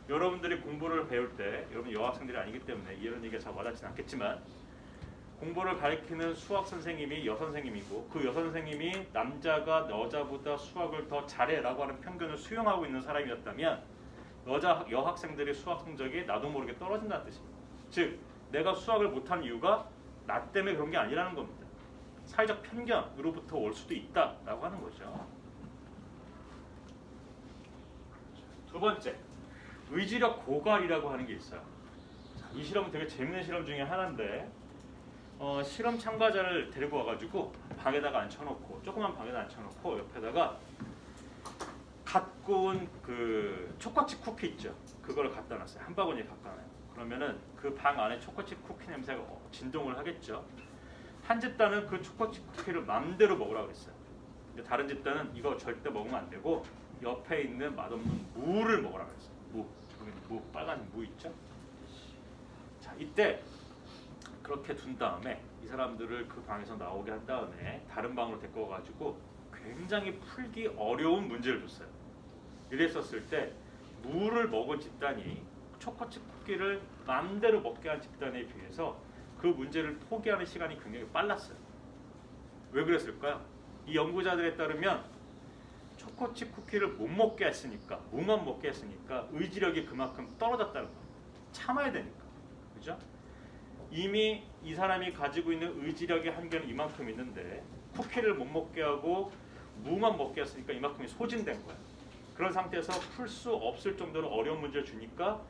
여러분들이 공부를 배울 때, 여러분 여학생들이 아니기 때문에 이런 얘기가 잘 와닿지는 않겠지만 공부를 가르치는 수학 선생님이 여선생님이고 그 여선생님이 남자가 여자보다 수학을 더 잘해라고 하는 편견을 수용하고 있는 사람이었다면 여학생들의 수학 성적이 나도 모르게 떨어진다는 뜻입니다. 즉 내가 수학을 못한 이유가 나 때문에 그런 게 아니라는 겁니다. 사회적 편견으로부터 올 수도 있다라고 하는 거죠. 두 번째, 의지력 고갈이라고 하는 게 있어요. 이 실험은 되게 재밌는 실험 중에 하나인데 실험 참가자를 데리고 와가지고 방에다가 앉혀놓고 조그만 방에다 앉혀놓고 옆에다가 갓 구운 그 초코칩 쿠키 있죠. 그걸 갖다 놨어요. 한 바구니에 갖다 놔요. 그러면은 그 방 안에 초코칩 쿠키 냄새가 진동을 하겠죠. 한 집단은 그 초코칩 쿠키를 맘대로 먹으라고 했어요. 근데 다른 집단은 이거 절대 먹으면 안 되고 옆에 있는 맛없는 무를 먹으라고 했어요. 무, 빨간 무 있죠. 자, 이때 그렇게 둔 다음에 이 사람들을 그 방에서 나오게 한 다음에 다른 방으로 데리고 와가지고 굉장히 풀기 어려운 문제를 줬어요. 이랬었을 때 무를 먹은 집단이 초코칩 쿠키를 마음대로 먹게 한 집단에 비해서 그 문제를 포기하는 시간이 굉장히 빨랐어요. 왜 그랬을까요? 이 연구자들에 따르면 초코칩 쿠키를 못 먹게 했으니까, 무만 먹게 했으니까 의지력이 그만큼 떨어졌다는 거예요. 참아야 되니까. 그죠? 이미 이 사람이 가지고 있는 의지력의 한계는 이만큼 있는데 쿠키를 못 먹게 하고 무만 먹게 했으니까 이만큼이 소진된 거예요. 그런 상태에서 풀 수 없을 정도로 어려운 문제를 주니까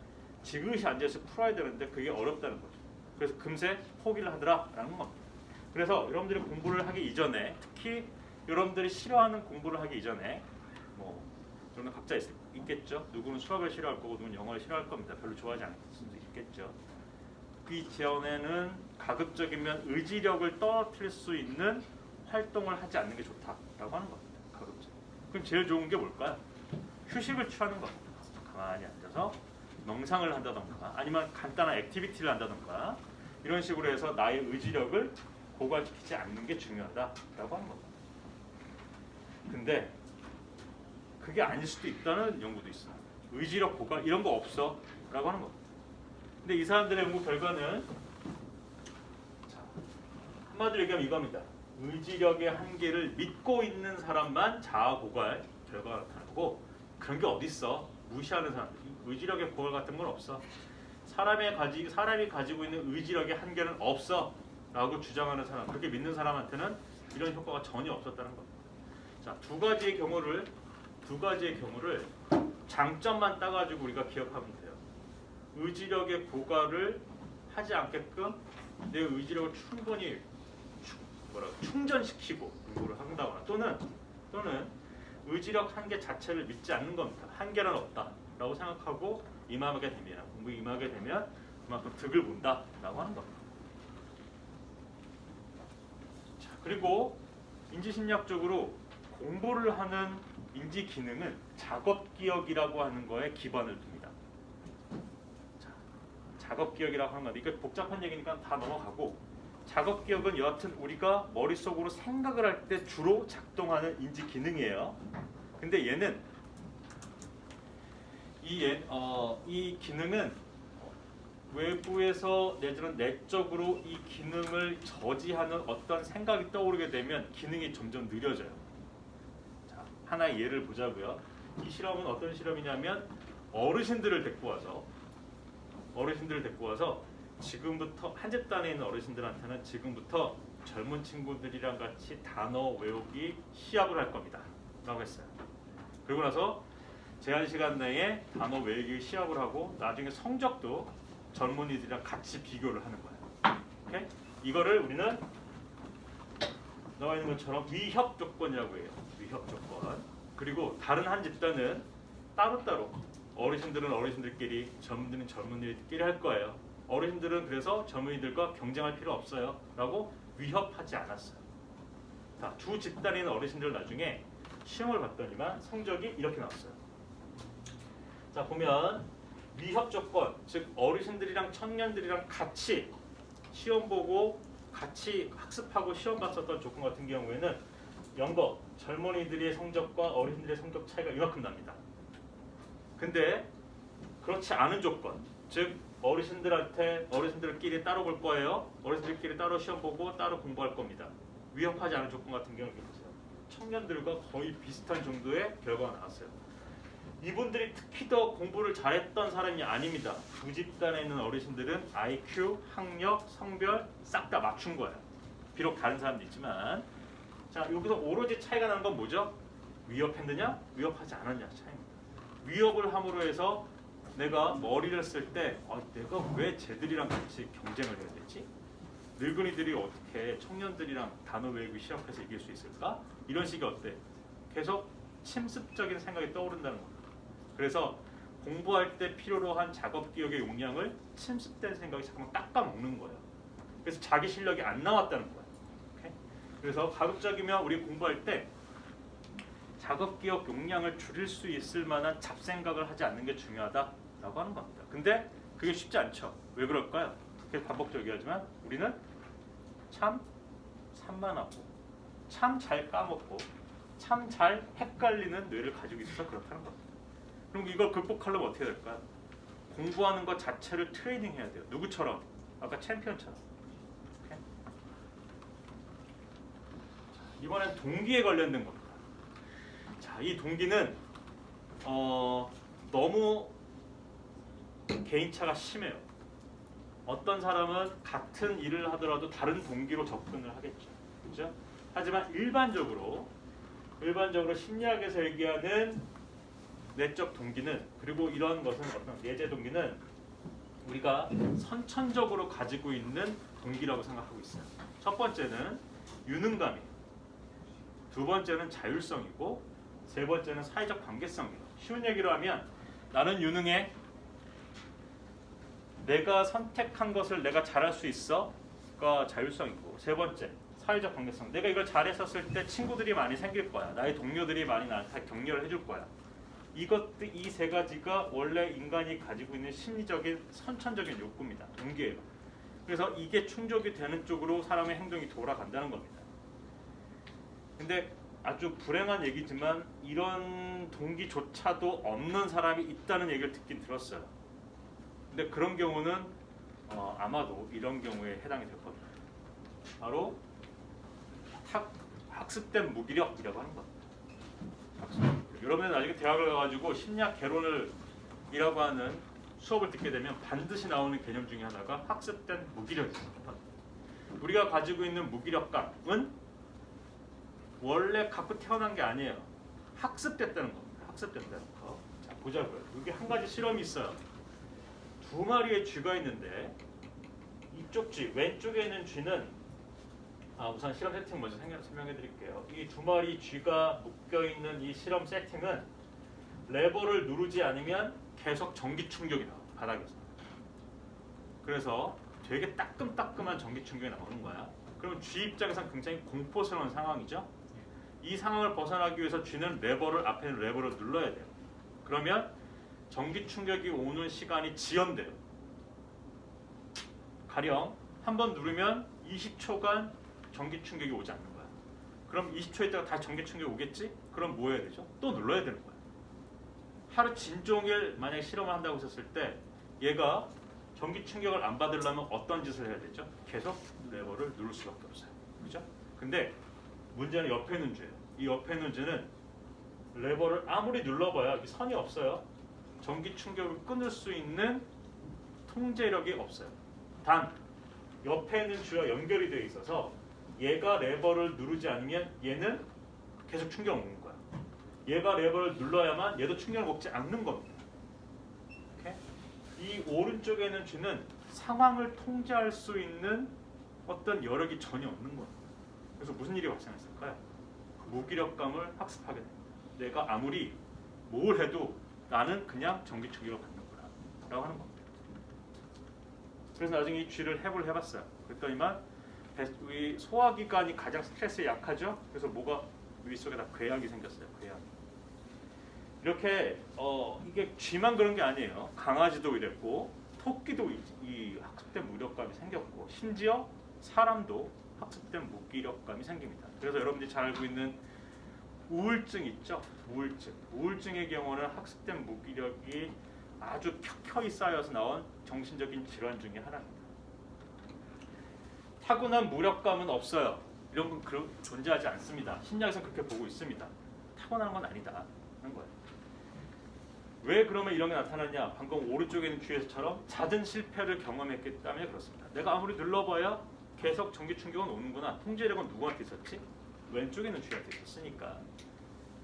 지그시 앉아서 풀어야 되는데 그게 어렵다는 거죠. 그래서 금세 포기를 하더라라는 겁니다. 그래서 여러분들이 공부를 하기 이전에, 특히 여러분들이 싫어하는 공부를 하기 이전에 뭐 저는 각자 있겠죠. 누구는 수학을 싫어할 거고 누구는 영어를 싫어할 겁니다. 별로 좋아하지 않을 수도 있겠죠. 그 지원에는 가급적이면 의지력을 떨어뜨릴 수 있는 활동을 하지 않는 게 좋다라고 하는 겁니다. 가급적. 그럼 제일 좋은 게 뭘까요? 휴식을 취하는 겁니다. 가만히 앉아서 명상을 한다던가 아니면 간단한 액티비티를 한다던가 이런 식으로 해서 나의 의지력을 고갈시키지 않는 게 중요하다라고 하는 겁니다. 근데 그게 아닐 수도 있다는 연구도 있어요. 의지력 고갈 이런 거 없어 라고 하는 겁니다. 근데 이 사람들의 연구 결과는 한마디로 얘기하면 이겁니다. 의지력의 한계를 믿고 있는 사람만 자아 고갈 결과가 나타나고 그런 게 어딨어? 무시하는 사람들. 의지력의 고갈 같은 건 없어. 사람이 가지고 있는 의지력의 한계는 없어 라고 주장하는 사람, 그렇게 믿는 사람한테는 이런 효과가 전혀 없었다는 겁니다. 자, 두 가지의 경우를 장점만 따가지고 우리가 기억하면 돼요. 의지력의 고갈을 하지 않게끔 내 의지력을 충분히 충전시키고 공부를 한다거나 또는 의지력 한계 자체를 믿지 않는 겁니다. 한계는 없다라고 생각하고 공부에 임하게 되면 그만큼 득을 본다라고 하는 겁니다. 자, 그리고 인지심리학적으로 공부를 하는 인지 기능은 작업 기억이라고 하는 거에 기반을 둡니다. 자, 작업 기억이라고 하는 건데 이게 복잡한 얘기니까 다 넘어가고 작업 기억은 여하튼 우리가 머릿속으로 생각을 할 때 주로 작동하는 인지 기능이에요. 근데 얘는 이 기능은 외부에서 내지는 내적으로 이 기능을 저지하는 어떤 생각이 떠오르게 되면 기능이 점점 느려져요. 자, 하나의 예를 보자고요. 이 실험은 어떤 실험이냐면 어르신들을 데리고 와서 지금부터 한 집단에 있는 어르신들한테는 지금부터 젊은 친구들이랑 같이 단어 외우기 시합을 할 겁니다 라고 했어요. 그리고 나서 제한 시간 내에 단어 외우기 시합을 하고 나중에 성적도 젊은이들이랑 같이 비교를 하는 거예요. 오케이? 이거를 우리는 나와 있는 것처럼 위협 조건이라고 해요. 위협 조건. 그리고 다른 한 집단은 따로따로 어르신들은 어르신들끼리, 젊은이들은 젊은이들끼리 할 거예요. 어르신들은 그래서 젊은이들과 경쟁할 필요 없어요 라고 위협하지 않았어요. 자, 두 집단에 있는 어르신들 나중에 시험을 봤더니만 성적이 이렇게 나왔어요. 자, 보면 위협 조건, 즉 어르신들이랑 청년들이랑 같이 시험 보고 같이 학습하고 시험 봤었던 조건 같은 경우에는 영거 젊은이들의 성적과 어르신들의 성적 차이가 이만큼 납니다. 근데 그렇지 않은 조건, 즉 어르신들끼리 따로 볼 거예요. 어르신들끼리 따로 시험 보고 따로 공부할 겁니다. 위협하지 않은 조건 같은 경우는 청년들과 거의 비슷한 정도의 결과가 나왔어요. 이분들이 특히 더 공부를 잘했던 사람이 아닙니다. 두 집단에 있는 어르신들은 IQ, 학력, 성별 싹 다 맞춘 거예요. 비록 다른 사람도 있지만, 자, 여기서 오로지 차이가 나는 건 뭐죠? 위협했느냐, 위협하지 않았냐 차이입니다. 위협을 함으로 해서 내가 머리를 쓸 때 내가 왜 쟤들이랑 같이 경쟁을 해야 되지? 늙은이들이 어떻게 청년들이랑 단어 외우기 시작해서 이길 수 있을까? 이런 식이 어때? 계속 침습적인 생각이 떠오른다는 겁니다. 그래서 공부할 때 필요로 한 작업 기억의 용량을 침습된 생각이 자꾸만 깎아먹는 거예요. 그래서 자기 실력이 안 나왔다는 거예요. 오케이? 그래서 가급적이면 우리 공부할 때 작업 기억 용량을 줄일 수 있을 만한 잡생각을 하지 않는 게 중요하다라고 하는 겁니다. 근데 그게 쉽지 않죠. 왜 그럴까요? 계속 반복적이하지만 우리는 참 산만하고 참 잘 까먹고 참 잘 헷갈리는 뇌를 가지고 있어서 그렇다는 겁니다. 그럼 이걸 극복하려면 어떻게 될까요? 공부하는 것 자체를 트레이닝 해야 돼요. 누구처럼? 아까 챔피언처럼. 오케이? 이번엔 동기에 관련된 겁니다. 자, 이 동기는 너무 개인차가 심해요. 어떤 사람은 같은 일을 하더라도 다른 동기로 접근을 하겠죠. 그렇죠? 하지만 일반적으로 심리학에서 얘기하는 내적 동기는, 그리고 이런 것은 어떤 예제 동기는 우리가 선천적으로 가지고 있는 동기라고 생각하고 있어요. 첫 번째는 유능감이에요. 두 번째는 자율성이고 세 번째는 사회적 관계성이에요. 쉬운 얘기로 하면 나는 유능해. 내가 선택한 것을 내가 잘할 수 있어. 가 자율성이고, 세 번째 사회적 관계성. 내가 이걸 잘했었을 때 친구들이 많이 생길 거야. 나의 동료들이 많이 나한테 격려를 해줄 거야. 이 세 가지가 원래 인간이 가지고 있는 심리적인 선천적인 욕구입니다. 동기예요. 그래서 이게 충족이 되는 쪽으로 사람의 행동이 돌아간다는 겁니다. 근데 아주 불행한 얘기지만 이런 동기조차도 없는 사람이 있다는 얘기를 듣긴 들었어요. 근데 그런 경우는 아마도 이런 경우에 해당이 될 겁니다. 바로 학습된 무기력이라고 하는 겁니다. 여러분은 나중에 대학을 가가지고 심리학 개론이라고 하는 수업을 듣게 되면 반드시 나오는 개념 중에 하나가 학습된 무기력입니다. 우리가 가지고 있는 무기력감은 원래 갖고 태어난 게 아니에요. 학습됐다는 겁니다. 학습됐다는 거. 자, 보자고요. 여기 한 가지 실험이 있어요. 두 마리의 쥐가 있는데 이쪽 쥐, 왼쪽에 있는 쥐는 우선 실험 세팅 먼저 설명해 드릴게요. 이 두 마리 쥐가 묶여있는 이 실험 세팅은 레버를 누르지 않으면 계속 전기 충격이 나와요. 바닥에서. 그래서 되게 따끔따끔한 전기 충격이 나오는 거야. 그러면 쥐 입장에선 굉장히 공포스러운 상황이죠. 이 상황을 벗어나기 위해서 쥐는 앞에 있는 레버를 눌러야 돼요. 그러면 전기 충격이 오는 시간이 지연돼요. 가령 한 번 누르면 20초간 전기 충격이 오지 않는 거야. 그럼 20초 있다가 다시 전기 충격이 오겠지? 그럼 뭐 해야 되죠? 또 눌러야 되는 거야. 하루 진종일 만약에 실험을 한다고 했었을 때 얘가 전기 충격을 안 받으려면 어떤 짓을 해야 되죠? 계속 레버를 누를 수밖에 없어요. 그죠? 근데 문제는 옆에 있는 주예요. 이 옆에 있는 주는 레버를 아무리 눌러봐야 여기 선이 없어요. 전기 충격을 끊을 수 있는 통제력이 없어요. 단 옆에 있는 주와 연결이 되어 있어서 얘가 레버를 누르지 않으면 얘는 계속 충격을 먹는 거야. 얘가 레버를 눌러야만 얘도 충격을 먹지 않는 겁니다. 오케이? 이 오른쪽에 있는 주는 상황을 통제할 수 있는 어떤 여력이 전혀 없는 거예요. 그래서 무슨 일이 발생했을까요? 그 무기력감을 학습하게 됩니다. 내가 아무리 뭘 해도 나는 그냥 전기 충격을 받는구나 라고 하는 겁니다. 그래서 나중에 이 쥐를 해부를 해봤어요. 그랬더니만 이 소화기관이 가장 스트레스에 약하죠. 그래서 뭐가 위 속에다 궤약이 생겼어요. 궤약. 이렇게 이게 쥐만 그런 게 아니에요. 강아지도 이랬고 토끼도 이 학습된 무력감이 생겼고 심지어 사람도 학습된 무기력감이 생깁니다. 그래서 여러분들이 잘 알고 있는 우울증 있죠? 우울증. 우울증의 경우는 학습된 무기력이 아주 켜켜이 쌓여서 나온 정신적인 질환 중에 하나입니다. 타고난 무력감은 없어요. 이런 건 존재하지 않습니다. 심리학에서 그렇게 보고 있습니다. 타고난 건 아니다 하는 거예요. 왜 그러면 이런 게 나타났냐? 방금 오른쪽에 있는 쥐에서처럼 잦은 실패를 경험했기 때문에 그렇습니다. 내가 아무리 눌러봐야 계속 전기 충격은 오는구나. 통제력은 누구한테 있었지? 왼쪽에 있는 쥐한테 있었으니까.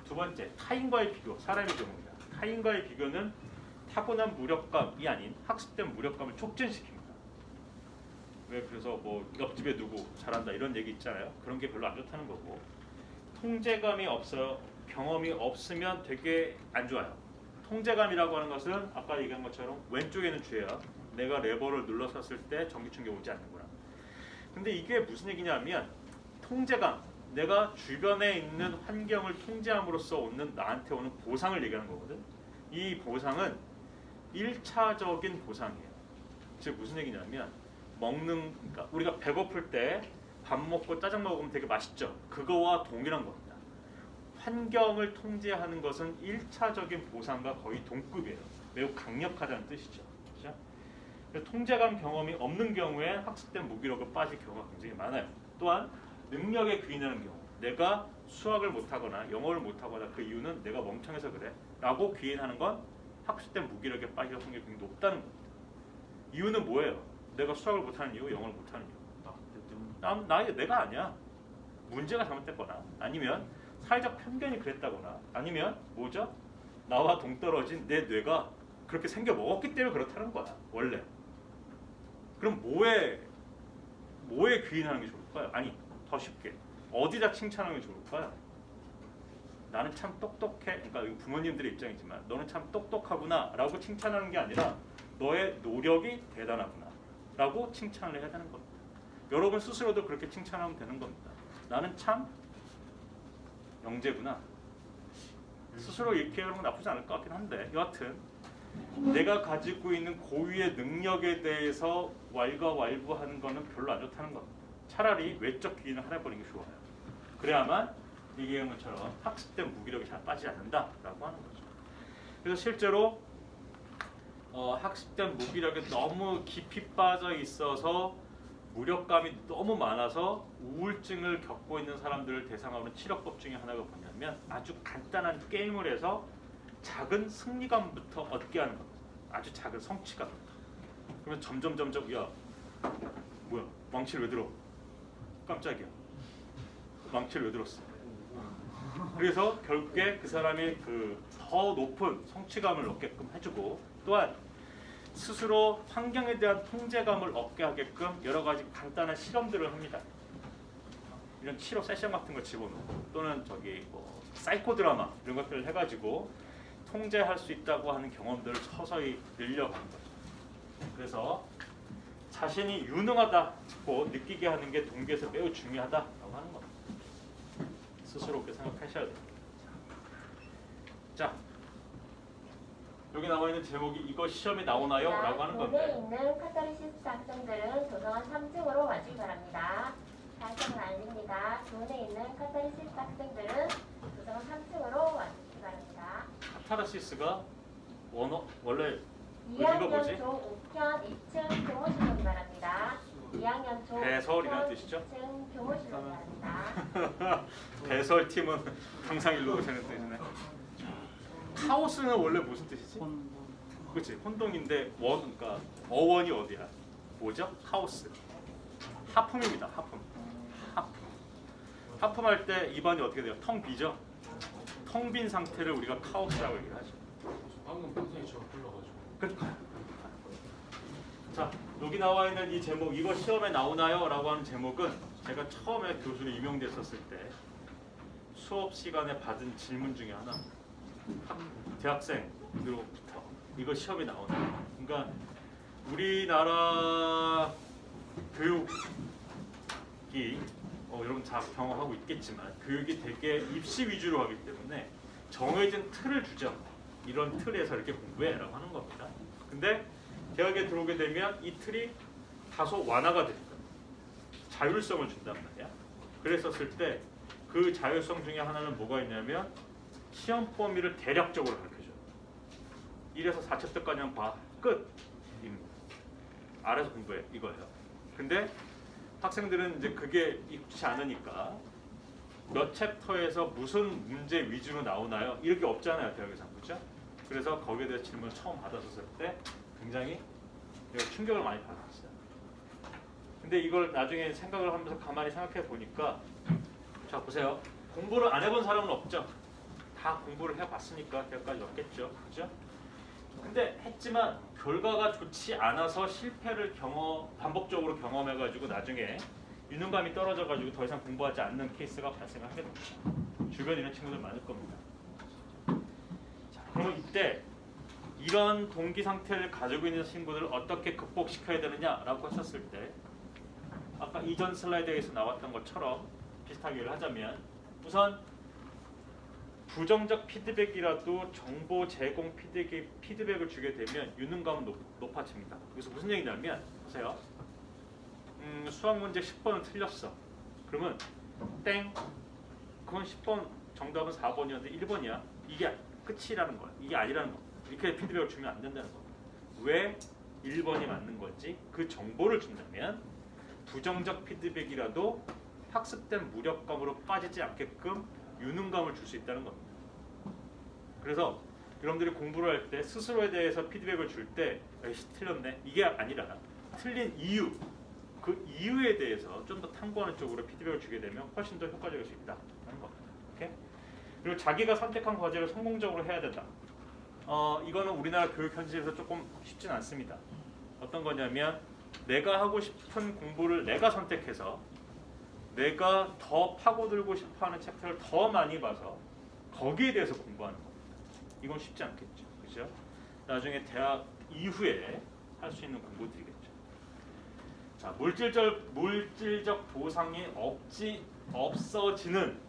두 번째, 타인과의 비교. 사람의 경우입니다. 타인과의 비교는 타고난 무력감이 아닌 학습된 무력감을 촉진시킵니다. 왜 그래서 뭐 옆집에 누구 잘한다 이런 얘기 있잖아요. 그런 게 별로 안 좋다는 거고. 통제감이 없어요. 경험이 없으면 되게 안 좋아요. 통제감이라고 하는 것은 아까 얘기한 것처럼 왼쪽에 있는 쥐예요. 내가 레버를 눌렀었을 때 전기 충격이 오지 않는구나. 근데 이게 무슨 얘기냐면 통제감, 내가 주변에 있는 환경을 통제함으로써 오는 나한테 오는 보상을 얘기하는 거거든. 이 보상은 1차적인 보상이에요. 즉 무슨 얘기냐면 그러니까 우리가 배고플 때 밥 먹고 짜장 먹으면 되게 맛있죠. 그거와 동일한 겁니다. 환경을 통제하는 것은 1차적인 보상과 거의 동급이에요. 매우 강력하다는 뜻이죠. 그렇죠? 통제감 경험이 없는 경우에 학습된 무기력을 빠질 경우가 굉장히 많아요. 또한 능력에 귀인하는 경우, 내가 수학을 못하거나 영어를 못하거나 그 이유는 내가 멍청해서 그래 라고 귀인하는 건 학습된 무기력에 빠질 확률이 굉장히 높다는 겁니다. 이유는 뭐예요? 내가 수학을 못하는 이유, 영어를 못하는 이유. 내가 아니야. 문제가 잘못됐거나 아니면 사회적 편견이 그랬다거나 아니면 뭐죠? 나와 동떨어진 내 뇌가 그렇게 생겨 먹었기 때문에 그렇다는 거야. 원래. 그럼 뭐에 귀인하는 게 좋을까요? 아니, 더 쉽게. 어디다 칭찬하는 게 좋을까요? 나는 참 똑똑해. 그러니까 부모님들의 입장이지만 너는 참 똑똑하구나 라고 칭찬하는 게 아니라 너의 노력이 대단하구나 라고 칭찬을 해야 되는 겁니다. 여러분 스스로도 그렇게 칭찬하면 되는 겁니다. 나는 참 영재구나. 스스로 이렇게 하는 건 나쁘지 않을 것 같긴 한데 여하튼 내가 가지고 있는 고유의 능력에 대해서 왈가왈부하는 거는 별로 안 좋다는 겁니다. 차라리 외적 기인을 해버리는 게 좋아요. 그래야만 얘기한 것처럼 학습된 무기력이 잘 빠지지 않는다라고 하는 거죠. 그래서 실제로 학습된 무기력에 너무 깊이 빠져 있어서 무력감이 너무 많아서 우울증을 겪고 있는 사람들을 대상으로 하는 치료법 중에 하나가 뭐냐면 아주 간단한 게임을 해서 작은 승리감부터 얻게 하는 겁니다. 아주 작은 성취감. 그러면 점점 야 뭐야 망치를 왜 들어? 깜짝이야. 망치를 왜 들었어? 그래서 결국에 그 사람이 더 높은 성취감을 얻게끔 해주고 또한 스스로 환경에 대한 통제감을 얻게 하게끔 여러 가지 간단한 실험들을 합니다. 이런 치료 세션 같은 거 집어넣고 또는 사이코 드라마 이런 것들을 해가지고 통제할 수 있다고 하는 경험들을 서서히 늘려가는 거죠. 그래서 자신이 유능하다고 느끼게 하는 게 동기에서 매우 중요하다고 하는 겁니다. 스스로 그렇게 생각하셔야 됩니다. 자, 여기 나와 있는 제목이 이거 시험에 나오나요? 라고 하는 교내에 건데 있는 카타르시스 학생들은 도서관 3층으로 와주기 바랍니다. 다시 한번 알립니다. 교내에 있는 카타르시스 학생들은 도서관 3층으로 와주기 바랍니다. 카타르시스가 원래 2학년 뭐지? 조 5편 2층 교무실 오기 바랍니다. 2학년 조 배설이라는 5편 뜻이죠? 2층 교무실 오기 바랍니다. 배설팀은 항상 일로 오시는 뜻이네. 카오스는 원래 무슨 뜻이지? 그렇지, 혼동인데 그러니까 어원이 어디야? 뭐죠? 카오스. 하품입니다. 하품. 하품할 때 입안이 어떻게 돼요? 텅 비죠? 텅 빈 상태를 우리가 카오스라고 얘기를 하죠. 방금 방송이 저가 불러가지고. 그러니까요. 자, 여기 나와 있는 이 제목, 이거 시험에 나오나요? 라고 하는 제목은 제가 처음에 교수로 임용됐었을 때 수업 시간에 받은 질문 중에 하나. 대학생으로부터 이거 시험에 나오나요? 그러니까 우리나라 교육이 여러분 다 경험하고 있겠지만 교육이 되게 입시 위주로 하기 때문에 정해진 틀을 주죠. 이런 틀에서 이렇게 공부해라고 하는 겁니다. 근데 대학에 들어오게 되면 이 틀이 다소 완화가 됩니다. 자율성을 준단 말이야. 그랬었을 때 그 자율성 중에 하나는 뭐가 있냐면 시험 범위를 대략적으로 가르쳐줘요. 1에서 4챕터까지만 봐. 끝! 알아서 공부해. 이거예요. 근데 학생들은 이제 그게 익지 않으니까 몇 챕터에서 무슨 문제 위주로 나오나요? 이렇게 없잖아요. 대학에서. 그렇죠? 그래서 거기에 대해서 질문을 처음 받았을 때 굉장히 충격을 많이 받았어요. 근데 이걸 나중에 생각을 하면서 가만히 생각해 보니까 자 보세요. 공부를 안 해본 사람은 없죠. 다 공부를 해봤으니까 대학까지 왔겠죠. 그죠? 근데 했지만 결과가 좋지 않아서 실패를 반복적으로 경험해가지고 나중에 유능감이 떨어져가지고 더 이상 공부하지 않는 케이스가 발생을 하게 됩니다. 주변에 이런 친구들 많을 겁니다. 자, 그러면 이때 이런 동기 상태를 가지고 있는 친구들을 어떻게 극복시켜야 되느냐라고 했었을 때 아까 이전 슬라이드에서 나왔던 것처럼 비슷하게 하자면 우선 부정적 피드백이라도 정보 제공 피드백을 주게 되면 유능감은 높아집니다. 그래서 무슨 얘기냐면 보세요. 수학 문제 10번은 틀렸어. 그러면 땡. 그건 10번 정답은 4번이었는데 1번이야. 이게 끝이라는 거야. 이게 아니라는 거야. 이렇게 피드백을 주면 안 된다는 거야. 왜 1번이 맞는 건지 그 정보를 준다면 부정적 피드백이라도 학습된 무력감으로 빠지지 않게끔 유능감을 줄 수 있다는 겁니다. 그래서 여러분들이 공부를 할 때 스스로에 대해서 피드백을 줄 때 에이씨 틀렸네 이게 아니라 틀린 이유 그 이유에 대해서 좀 더 탐구하는 쪽으로 피드백을 주게 되면 훨씬 더 효과적일 수 있다는 겁니다. 오케이? 그리고 자기가 선택한 과제를 성공적으로 해야 된다. 이거는 우리나라 교육 현실에서 조금 쉽진 않습니다. 어떤 거냐면 내가 하고 싶은 공부를 내가 선택해서 내가 더 파고들고 싶어하는 챕터를 더 많이 봐서 거기에 대해서 공부하는 겁니다. 이건 쉽지 않겠죠. 그죠? 나중에 대학 이후에 할 수 있는 공부들이겠죠. 자, 물질적 보상이 없어지는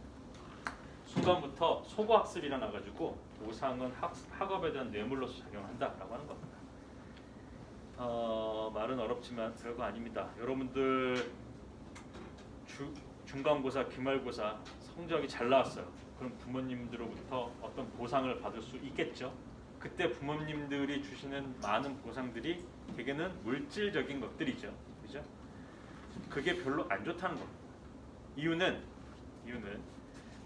순간부터 소거학습이 일어나가지고 보상은 학업에 대한 뇌물로서 작용한다라고 하는 겁니다. 말은 어렵지만 별거 아닙니다. 여러분들 중간고사, 기말고사 성적이 잘 나왔어요. 그럼 부모님들로부터 어떤 보상을 받을 수 있겠죠. 그때 부모님들이 주시는 많은 보상들이 대개는 물질적인 것들이죠. 그죠? 그게 별로 안 좋다는 겁니다. 이유는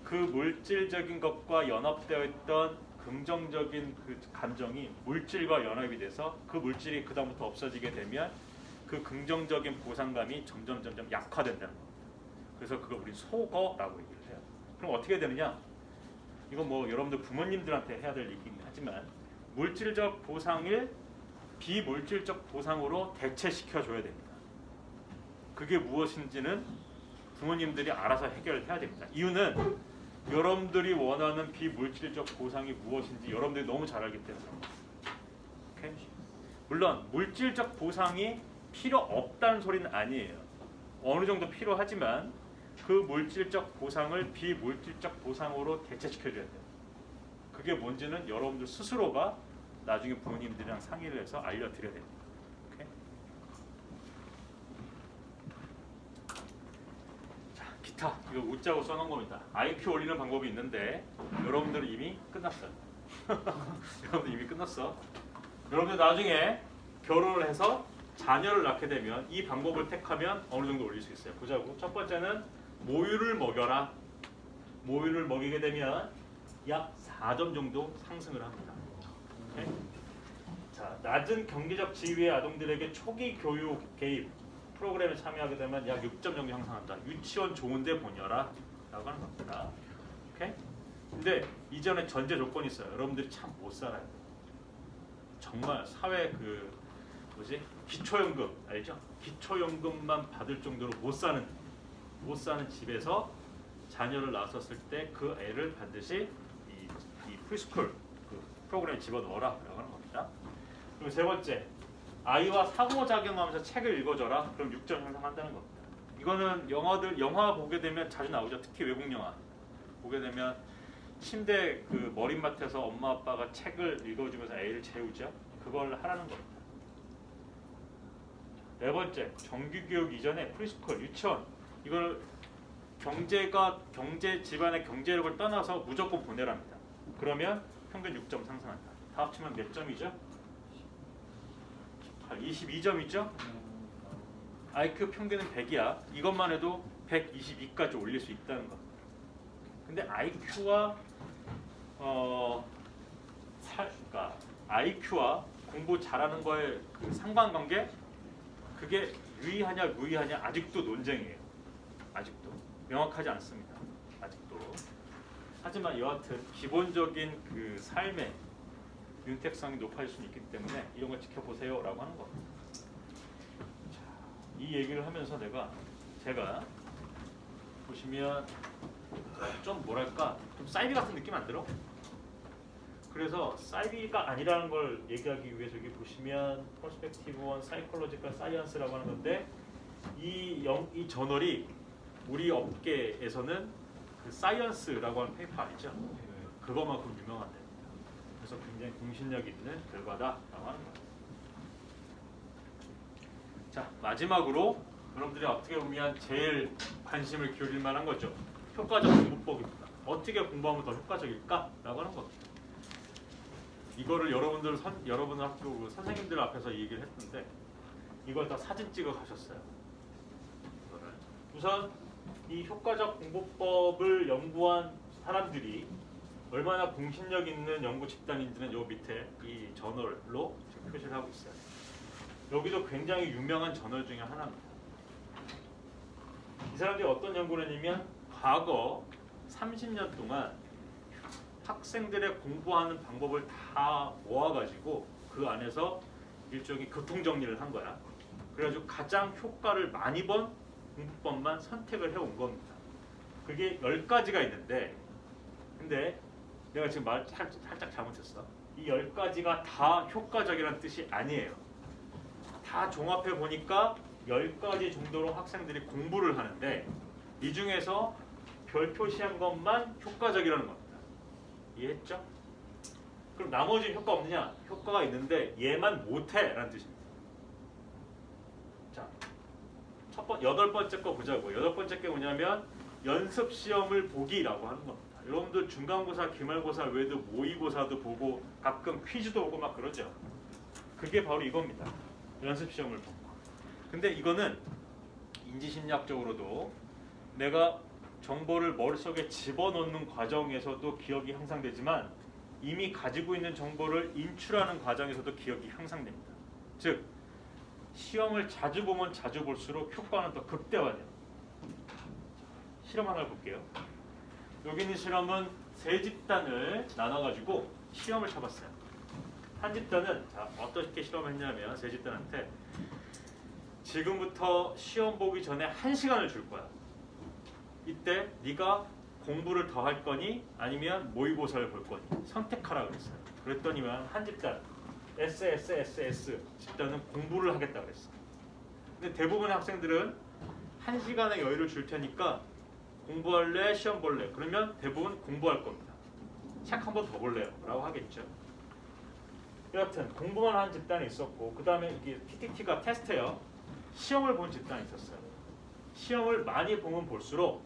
그 물질적인 것과 연합되어 있던 긍정적인 그 감정이 물질과 연합이 돼서 그 물질이 그다음부터 없어지게 되면 그 긍정적인 보상감이 점점 약화된다는 겁니다. 그래서 그걸 우리 소거라고 얘기를 해요. 그럼 어떻게 되느냐? 이건 뭐 여러분들 부모님들한테 해야 될 얘기긴 하지만 물질적 보상을 비물질적 보상으로 대체시켜줘야 됩니다. 그게 무엇인지는 부모님들이 알아서 해결해야 됩니다. 이유는 여러분들이 원하는 비물질적 보상이 무엇인지 여러분들이 너무 잘 알기 때문입니다. 오케이? 물론 물질적 보상이 필요 없다는 소리는 아니에요. 어느 정도 필요하지만 그 물질적 보상을 비물질적 보상으로 대체시켜줘야 돼요. 그게 뭔지는 여러분들 스스로가 나중에 부모님들이랑 상의를 해서 알려드려야 됩니다. 오케이? 자, 기타 이거 웃자고 써놓은 겁니다. IQ 올리는 방법이 있는데 여러분들은 이미 끝났어요. 여러분들 이미 끝났어. 여러분들 나중에 결혼을 해서 자녀를 낳게 되면 이 방법을 택하면 어느 정도 올릴 수 있어요. 보자고. 첫 번째는 모유를 먹여라. 모유를 먹이게 되면 약 4점 정도 상승을 합니다. 오케이? 자, 낮은 경제적 지위의 아동들에게 초기 교육 개입 프로그램에 참여하게 되면 약 6점 정도 향상한다. 유치원 좋은데 보내라 라고 하는 겁니다. 오케이? 근데 이전에 전제 조건이 있어요. 여러분들이 참 못 살아요. 정말 사회 기초연금 알죠? 기초연금만 받을 정도로 못 사는 집에서 자녀를 낳았을 때 그 애를 반드시 이 프리스쿨 그 프로그램에 집어넣어라라고 하는 겁니다. 그리고 세 번째, 아이와 상호작용하면서 책을 읽어줘라. 그럼 6점 향상한다는 겁니다. 이거는 영화 보게 되면 자주 나오죠. 특히 외국 영화 보게 되면 침대 그 머릿맡에서 엄마 아빠가 책을 읽어주면서 애를 재우죠. 그걸 하라는 겁니다. 네 번째, 정규교육 이전에 프리스쿨, 유치원 이걸 경제 집안의 경제력을 떠나서 무조건 보내랍니다. 그러면 평균 6점 상승한다. 다 합치면 몇 점이죠? 22점이죠? IQ 평균은 100이야. 이것만 해도 122까지 올릴 수 있다는 겁니다. 근데 IQ와 그러니까 IQ와 공부 잘하는 거의 그 상관관계 그게 유의하냐 무의하냐 아직도 논쟁이에요. 아직도 명확하지 않습니다. 아직도. 하지만 여하튼 기본적인 그 삶의 윤택성이 높아질 수 있기 때문에 이런 걸 지켜보세요라고 하는 겁니다. 자, 이 얘기를 하면서 제가 보시면 좀 뭐랄까 좀 사이비 같은 느낌 안 들어? 그래서 사이비가 아니라는 걸 얘기하기 위해서 여기 보시면 퍼스펙티브 원 사이콜로지컬 사이언스라고 하는 건데 이 저널이 우리 업계에서는 그 사이언스라고 하는 페이퍼 알죠? 그거만큼 유명한 데입니다. 그래서 굉장히 공신력 있는 결과다라고 하는 겁니다. 자, 마지막으로 여러분들이 어떻게 보면 제일 관심을 기울일 만한 거죠. 효과적 공부법입니다. 어떻게 공부하면 더 효과적일까라고 하는 겁니다. 이거를 여러분 학교 그 선생님들 앞에서 얘기를 했는데 이걸 다 사진 찍어 가셨어요. 우선 이 효과적 공부법을 연구한 사람들이 얼마나 공신력 있는 연구 집단인지는 요 밑에 이 저널로 지금 표시를 하고 있어요. 여기도 굉장히 유명한 저널 중에 하나입니다. 이 사람들이 어떤 연구를 했냐면 과거 30년 동안 학생들의 공부하는 방법을 다 모아가지고 그 안에서 일종의 교통정리를 한 거야. 그래가지고 가장 효과를 많이 본 공부법만 선택을 해온 겁니다. 그게 10가지가 있는데 근데 내가 지금 말 살짝 잘못했어. 이 10가지가 다 효과적이라는 뜻이 아니에요. 다 종합해 보니까 10가지 정도로 학생들이 공부를 하는데 이 중에서 별 표시한 것만 효과적이라는 겁니다. 이해했죠? 그럼 나머지 효과 없느냐? 효과가 있는데 얘만 못해 라는 뜻입니다. 자, 8번째 거 보자고. 8번째 게 뭐냐면 연습 시험을 보기라고 하는 겁니다. 여러분들 중간고사, 기말고사 외에도 모의고사도 보고 가끔 퀴즈도 보고 막 그러죠. 그게 바로 이겁니다. 연습 시험을 보고. 근데 이거는 인지심리학적으로도 내가 정보를 머릿속에 집어넣는 과정에서도 기억이 향상되지만 이미 가지고 있는 정보를 인출하는 과정에서도 기억이 향상됩니다. 즉 시험을 자주 보면 자주 볼수록 효과는 더 극대화돼요. 실험 하나 볼게요. 여기 있는 실험은 세 집단을 나눠가지고 시험을 쳐봤어요. 한 집단은 자, 어떻게 실험을 했냐면 세 집단한테 지금부터 시험 보기 전에 1시간을 줄 거야. 이때 네가 공부를 더 할 거니 아니면 모의고사를 볼 거니 선택하라 그랬어요. 그랬더니만 한 집단 SSSS 집단은 공부를 하겠다 그랬어. 근데 대부분의 학생들은 1시간의 여유를 줄 테니까 공부할래 시험 볼래 그러면 대부분 공부할 겁니다. 책 한 번 더 볼래요 라고 하겠죠. 여하튼 공부만 한 집단이 있었고 그 다음에 이게 PTT가 테스트예요. 시험을 본 집단이 있었어요. 시험을 많이 보면 볼수록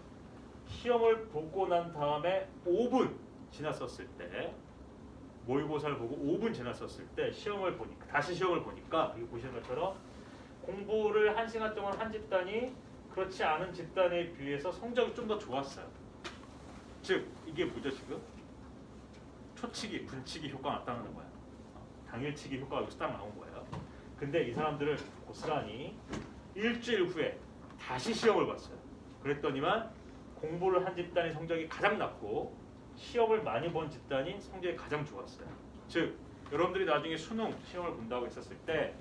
시험을 보고 난 다음에 5분 지났었을 때 모의고사를 보고 5분 지났었을 때 시험을 보니까 다시 시험을 보니까 여기 보시는 것처럼 공부를 1시간 동안 한 집단이 그렇지 않은 집단에 비해서 성적이 좀 더 좋았어요. 즉 이게 뭐죠 지금? 초치기, 분치기 효과가 나타나는 거야. 당일치기 효과가 여기서 딱 나온 거예요. 근데 이 사람들을 고스란히 일주일 후에 다시 시험을 봤어요. 그랬더니만 공부를 한 집단의 성적이 가장 낮고 시험을 많이 본 집단이 성적이 가장 좋았어요. 즉 여러분들이 나중에 수능 시험을 본다고 했었을 때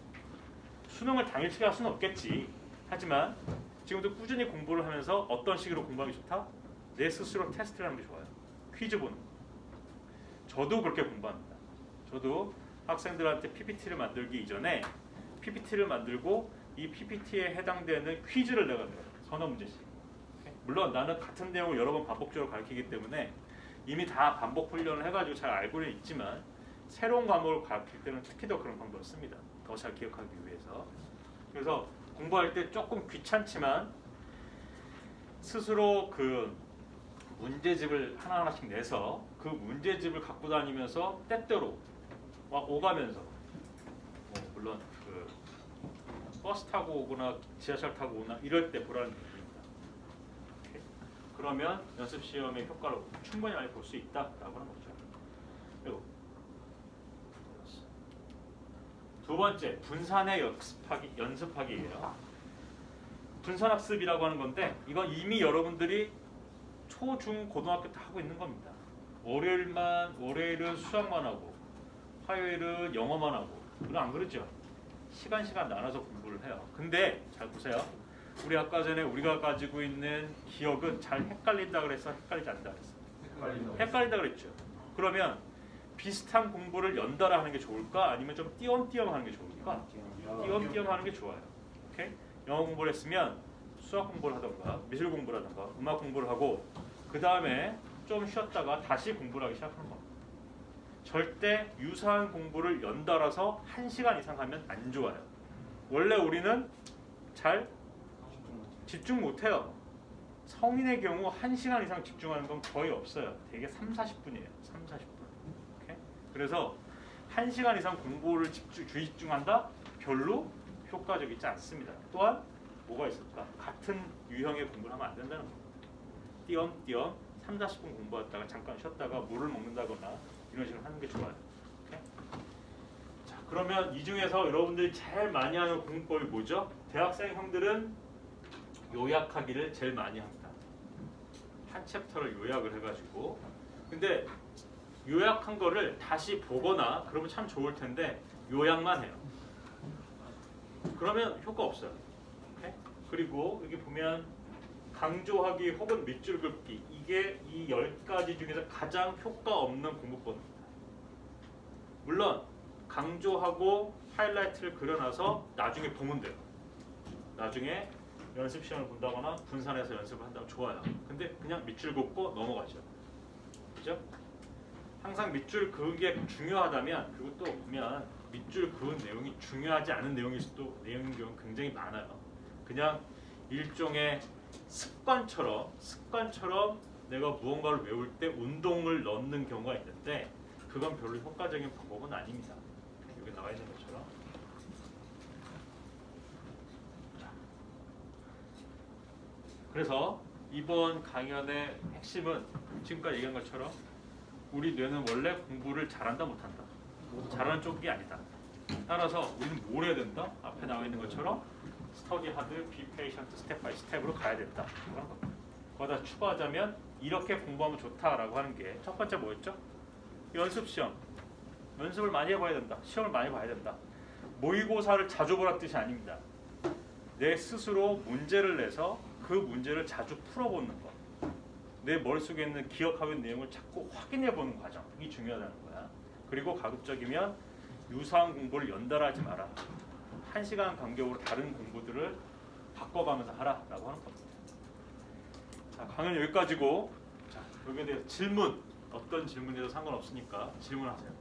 수능을 당일치기 할 수는 없겠지. 하지만 지금도 꾸준히 공부를 하면서 어떤 식으로 공부하기 좋다? 내 스스로 테스트를 하는 게 좋아요. 퀴즈 보는 거. 저도 그렇게 공부합니다. 저도 학생들한테 PPT를 만들기 이전에 PPT를 만들고 이 PPT에 해당되는 퀴즈를 내가 내요. 서너 문제씩. 물론 나는 같은 내용을 여러 번 반복적으로 가르치기 때문에 이미 다 반복 훈련을 해가지고 잘 알고는 있지만 새로운 과목을 가르칠 때는 특히 더 그런 방법을 씁니다. 더 잘 기억하기 위해서. 그래서 공부할 때 조금 귀찮지만 스스로 그 문제집을 하나하나씩 내서 그 문제집을 갖고 다니면서 때때로 막 오가면서 물론 그 버스 타고 오거나 지하철 타고 오나 이럴 때 보라는 얘기입니다. 오케이? 그러면 연습 시험의 효과를 충분히 많이 볼 수 있다라고 하는 거죠. 그리고 두 번째 분산의 연습하기예요. 분산학습이라고 하는 건데 이건 이미 여러분들이 초, 중, 고등학교 다 하고 있는 겁니다. 월요일은 수학만 하고 화요일은 영어만 하고 그건 안 그러죠. 시간 나눠서 공부를 해요. 근데 잘 보세요. 우리 아까 전에 우리가 가지고 있는 기억은 잘 헷갈린다 그랬어? 헷갈리지 않는다 그랬어? 헷갈린다 그랬죠. 그러면 비슷한 공부를 연달아 하는 게 좋을까? 아니면 좀 띄엄띄엄 하는 게 좋을까? 띄엄띄엄 하는 게 좋아요. 오케이? 영어 공부를 했으면 수학 공부를 하던가 미술 공부를 하던가 음악 공부를 하고 그 다음에 좀 쉬었다가 다시 공부를 하기 시작하는 겁니다. 절대 유사한 공부를 연달아서 1시간 이상 하면 안 좋아요. 원래 우리는 잘 집중 못해요. 성인의 경우 1시간 이상 집중하는 건 거의 없어요. 되게 30-40분이에요. 30-40분. 오케이? 그래서 1시간 이상 공부를 주의 집중한다? 별로 효과적이지 않습니다. 또한 뭐가 있을까? 같은 유형의 공부를 하면 안 된다는 겁니다. 띄엄띄엄 30-40분 공부하다가 잠깐 쉬었다가 물을 먹는다거나 이런 식으로 하는 게 좋아요. 오케이? 자, 그러면 이 중에서 여러분들이 제일 많이 하는 공부법이 뭐죠? 대학생 형들은 요약하기를 제일 많이 합니다. 한 챕터를 요약을 해가지고 근데 요약한 거를 다시 보거나 그러면 참 좋을 텐데 요약만 해요. 그러면 효과 없어요. 오케이? 그리고 여기 보면 강조하기 혹은 밑줄 긋기 이게 이 10가지 중에서 가장 효과 없는 공부법입니다. 물론 강조하고 하이라이트를 그려놔서 나중에 보면 돼요. 나중에 연습 시험을 본다거나 분산해서 연습을 한다면 좋아요. 근데 그냥 밑줄 긋고 넘어가죠. 그죠? 항상 밑줄 그은 게 중요하다면 그리고 또 보면 밑줄 그은 내용이 중요하지 않은 내용인 경우는 굉장히 많아요. 그냥 일종의 습관처럼 내가 무언가를 외울 때 운동을 넣는 경우가 있는데 그건 별로 효과적인 방법은 아닙니다. 여기 나와 있는 것처럼. 그래서 이번 강연의 핵심은 지금까지 얘기한 것처럼 우리 뇌는 원래 공부를 잘한다 못한다. 잘하는 쪽이 아니다. 따라서 우리는 뭘 해야 된다? 앞에 나와 있는 것처럼 스터디 하드, 비 페이션트, 스텝 바이 스텝으로 가야 된다. 그런 겁니다. 거기다 추가하자면 이렇게 공부하면 좋다라고 하는 게 첫 번째 뭐였죠? 연습 시험. 연습을 많이 해봐야 된다. 시험을 많이 봐야 된다. 모의고사를 자주 보라는 뜻이 아닙니다. 내 스스로 문제를 내서 그 문제를 자주 풀어보는 것. 내 머릿속에 있는 기억하고 있는 내용을 자꾸 확인해보는 과정이 중요하다는 거야. 그리고 가급적이면 유사한 공부를 연달하지 마라. 1시간 간격으로 다른 공부들을 바꿔가면서 하라라고 하는 겁니다. 자, 강연 여기까지고 자, 여기에 대해서 질문, 어떤 질문에도 상관없으니까 질문하세요.